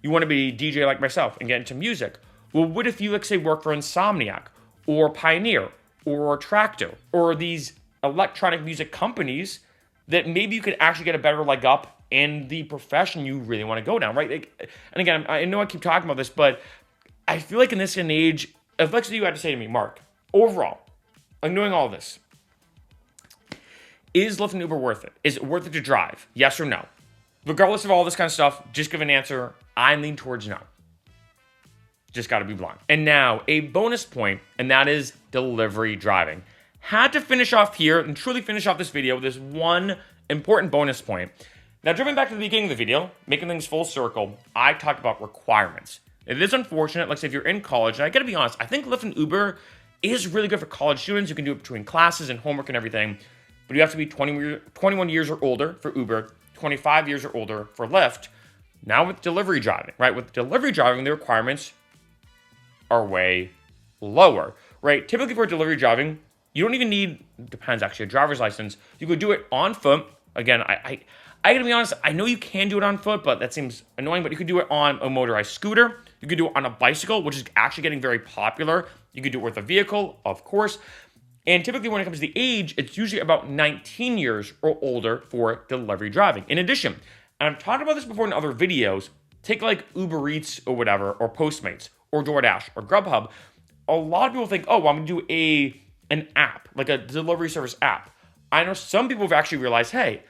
you want to be a DJ like myself and get into music. Well, what if you, say, work for Insomniac or Pioneer or Tracto or these electronic music companies that maybe you could actually get a better leg up in the profession you really want to go down, right? And again, I know I keep talking about this, but I feel like in this age, if let's say you had to say to me, Mark, overall, knowing all this, is Lyft and Uber worth it? Is it worth it to drive? Yes or no? Regardless of all this kind of stuff, just give an answer. I lean towards no. Just got to be blunt. And now, a bonus point, and that is delivery driving. Had to finish off here and truly finish off this video with this one important bonus point. Now, driven back to the beginning of the video, making things full circle, I talked about requirements. It is unfortunate, say if you're in college, and I got to be honest, I think Lyft and Uber is really good for college students. You can do it between classes and homework and everything, but you have to be 21 years or older for Uber, 25 years or older for Lyft. Now with delivery driving, right? With delivery driving, the requirements are way lower, right? Typically for delivery driving, you don't even need, depends actually, a driver's license. You could do it on foot. Again, I gotta be honest, I know you can do it on foot, but that seems annoying, but you could do it on a motorized scooter. You could do it on a bicycle, which is actually getting very popular. You could do it with a vehicle, of course. And typically when it comes to the age, it's usually about 19 years or older for delivery driving. In addition, and I've talked about this before in other videos, take Uber Eats or whatever, or Postmates, or DoorDash, or Grubhub. A lot of people think, oh, well, I'm gonna do an app, like a delivery service app. I know some people have actually realized, hey,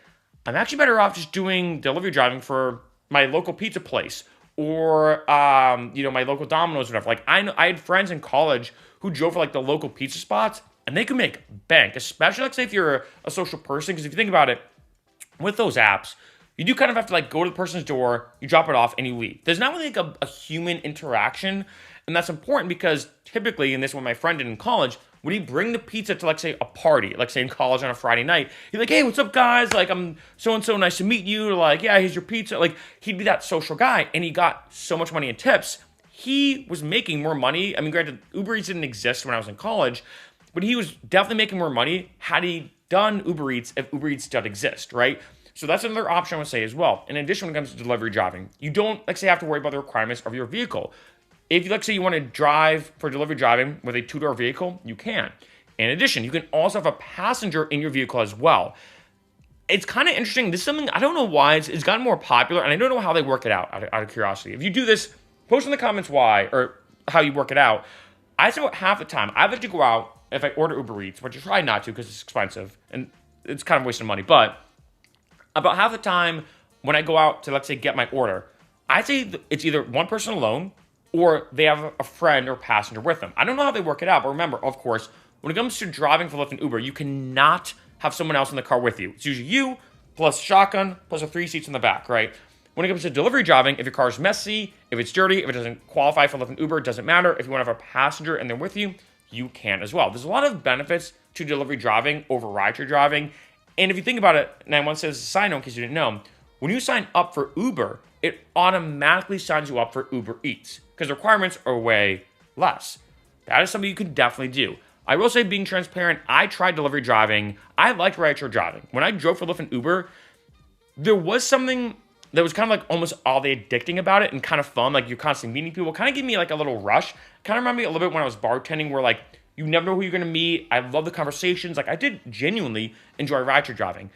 I'm actually better off just doing delivery driving for my local pizza place or, my local Domino's or whatever. I had friends in college who drove for the local pizza spots, and they could make bank, especially say if you're a social person, because if you think about it, with those apps, you do kind of have to go to the person's door, you drop it off, and you leave. There's not really a human interaction, and that's important because typically, and this is what my friend did in college, when he bring the pizza to say a party, say in college on a Friday night, he's like, hey, what's up, guys? I'm so-and-so, nice to meet you. Yeah, here's your pizza. He'd be that social guy, and he got so much money in tips. He was making more money. I mean, granted, Uber Eats didn't exist when I was in college, but he was definitely making more money had he done Uber Eats if Uber Eats did exist, right? So that's another option I would say as well. In addition, when it comes to delivery driving, you don't, say, have to worry about the requirements of your vehicle. If you, say, you want to drive for delivery driving with a two-door vehicle, you can. In addition, you can also have a passenger in your vehicle as well. It's kind of interesting. This is something, I don't know why, it's gotten more popular, and I don't know how they work it out of curiosity. If you do this, post in the comments why, or how you work it out. I say about half the time, I like to go out, if I order Uber Eats, which I try not to because it's expensive, and it's kind of wasting money, but about half the time when I go out to, say, get my order, I'd say it's either one person alone or they have a friend or passenger with them. I don't know how they work it out, but remember, of course, when it comes to driving for Lyft and Uber, you cannot have someone else in the car with you. It's usually you plus shotgun plus the 3 seats in the back, right? When it comes to delivery driving, if your car is messy, if it's dirty, if it doesn't qualify for Lyft and Uber, it doesn't matter. If you want to have a passenger and they're with you, you can as well. There's a lot of benefits to delivery driving over rideshare driving. And if you think about it, and I want to say this as a side note in case you didn't know, when you sign up for Uber, it automatically signs you up for Uber Eats because the requirements are way less. That is something you could definitely do. I will say, being transparent, I tried delivery driving. I liked rideshare driving. When I drove for Lyft and Uber, there was something that was kind of like almost oddly addicting about it and kind of fun. Like, you're constantly meeting people. Kind of gave me like a little rush. Kind of reminded me a little bit when I was bartending, where like you never know who you're going to meet. I love the conversations. Like, I did genuinely enjoy rideshare driving.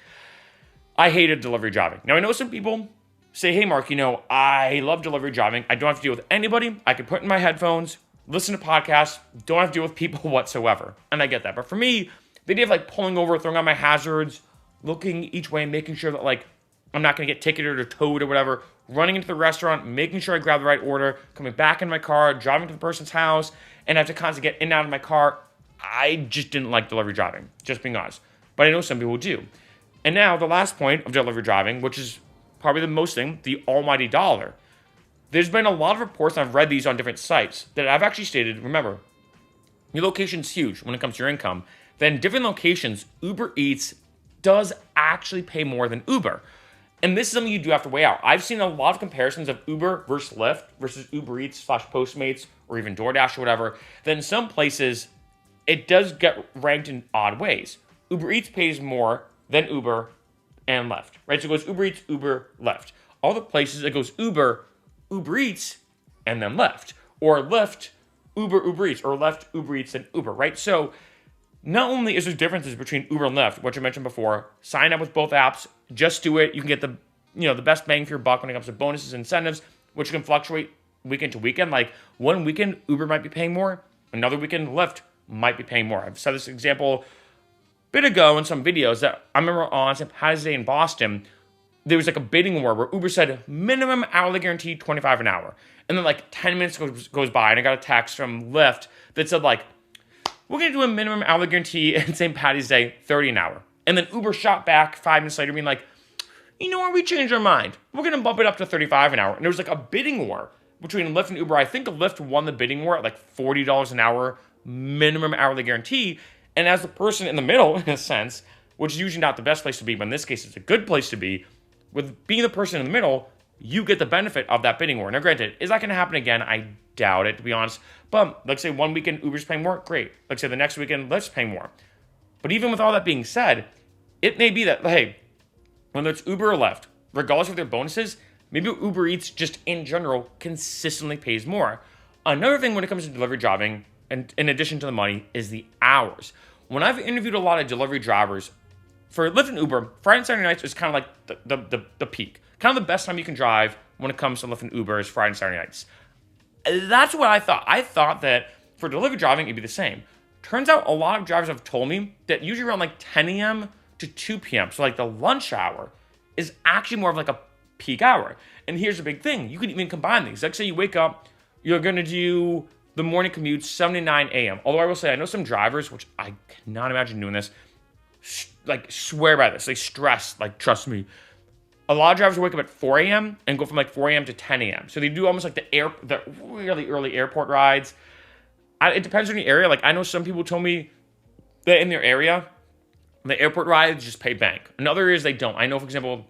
I hated delivery driving. Now, I know some people say, hey, Mark, I love delivery driving. I don't have to deal with anybody. I can put in my headphones, listen to podcasts, don't have to deal with people whatsoever. And I get that. But for me, the idea of like pulling over, throwing on my hazards, looking each way, making sure that like I'm not going to get ticketed or towed or whatever, running into the restaurant, making sure I grab the right order, coming back in my car, driving to the person's house, and I have to constantly get in and out of my car. I just didn't like delivery driving, just being honest. But I know some people do. And now the last point of delivery driving, which is probably the most thing, the almighty dollar. There's been a lot of reports, and I've read these on different sites, that I've actually stated, remember, your location's huge when it comes to your income. Then different locations, Uber Eats does actually pay more than Uber. And this is something you do have to weigh out. I've seen a lot of comparisons of Uber versus Lyft versus Uber Eats / Postmates or even DoorDash or whatever. Then in some places, it does get ranked in odd ways. Uber Eats pays more than Uber and Lyft, right? So it goes Uber Eats, Uber, Lyft. All the places it goes Uber, Uber Eats, and then Lyft. Or Lyft, Uber, Uber Eats. Or Lyft, Uber Eats, and Uber, right? So not only is there differences between Uber and Lyft, which I mentioned before, sign up with both apps, just do it. You can get the best bang for your buck when it comes to bonuses and incentives, which can fluctuate weekend to weekend. Like, one weekend, Uber might be paying more. Another weekend, Lyft might be paying more. I've said this example a bit ago in some videos that I remember on St. Patrick's Day in Boston. There was like a bidding war where Uber said minimum hourly guarantee $25 an hour. And then like 10 minutes goes by and I got a text from Lyft that said like, we're going to do a minimum hourly guarantee in St. Patty's Day, $30 an hour. And then Uber shot back 5 minutes later being like, you know what, we changed our mind. We're going to bump it up to $35 an hour. And there was like a bidding war between Lyft and Uber. I think Lyft won the bidding war at like $40 an hour minimum hourly guarantee. And as the person in the middle, in a sense, which is usually not the best place to be, but in this case, it's a good place to be, with being the person in the middle, you get the benefit of that bidding war. Now, granted, is that going to happen again? I doubt it, to be honest. But let's say one weekend Uber's paying more, great. Let's say the next weekend Lyft's paying more. But even with all that being said, it may be that, hey, whether it's Uber or Lyft, regardless of their bonuses, maybe Uber Eats just in general consistently pays more. Another thing when it comes to delivery driving, and in addition to the money, is the hours. When I've interviewed a lot of delivery drivers, for Lyft and Uber, Friday and Saturday nights is kind of like the peak. Kind of the best time you can drive when it comes to Lyft and Uber is Friday and Saturday nights. That's what I thought. I thought that for delivery driving, it'd be the same. Turns out a lot of drivers have told me that usually around like 10 a.m. to 2 p.m., so like the lunch hour, is actually more of like a peak hour. And here's the big thing. You can even combine these. Like say you wake up, you're going to do the morning commute 7 to 9 a.m. Although I will say, I know some drivers, which I cannot imagine doing this, like swear by this. They stress, like trust me. A lot of drivers wake up at 4 a.m. and go from like 4 a.m. to 10 a.m. So they do almost like the really early airport rides. It depends on the area. Like I know some people told me that in their area, the airport rides just pay bank. In other areas, they don't. I know, for example,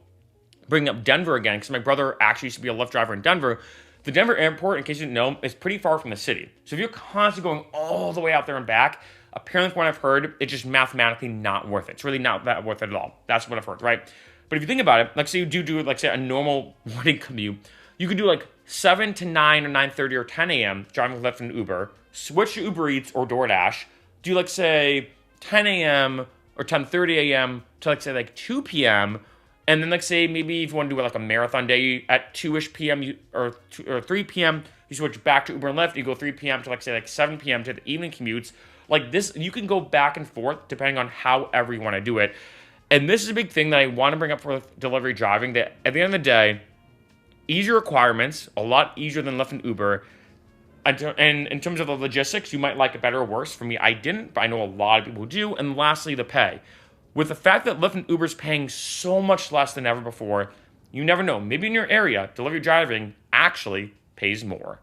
bringing up Denver again, because my brother actually used to be a Lyft driver in Denver. The Denver airport, in case you didn't know, is pretty far from the city. So if you're constantly going all the way out there and back, apparently from what I've heard, it's just mathematically not worth it. It's really not that worth it at all. That's what I've heard, right? But if you think about it, like say you do like say a normal morning commute, you could do like 7 to 9 or 9:30 or 10 a.m. driving with Lyft and Uber, switch to Uber Eats or DoorDash, do like say 10 a.m. or 10:30 a.m. to like say like 2 p.m. And then like say maybe if you want to do like a marathon day at 2-ish p.m. or 3 p.m., you switch back to Uber and Lyft, you go 3 p.m. to like say like 7 p.m. to the evening commutes. Like this, you can go back and forth depending on however you want to do it. And this is a big thing that I want to bring up for delivery driving, that at the end of the day, easier requirements, a lot easier than Lyft and Uber. And in terms of the logistics, you might like it better or worse. For me, I didn't, but I know a lot of people do. And lastly, the pay. With the fact that Lyft and Uber is paying so much less than ever before, you never know. Maybe in your area, delivery driving actually pays more.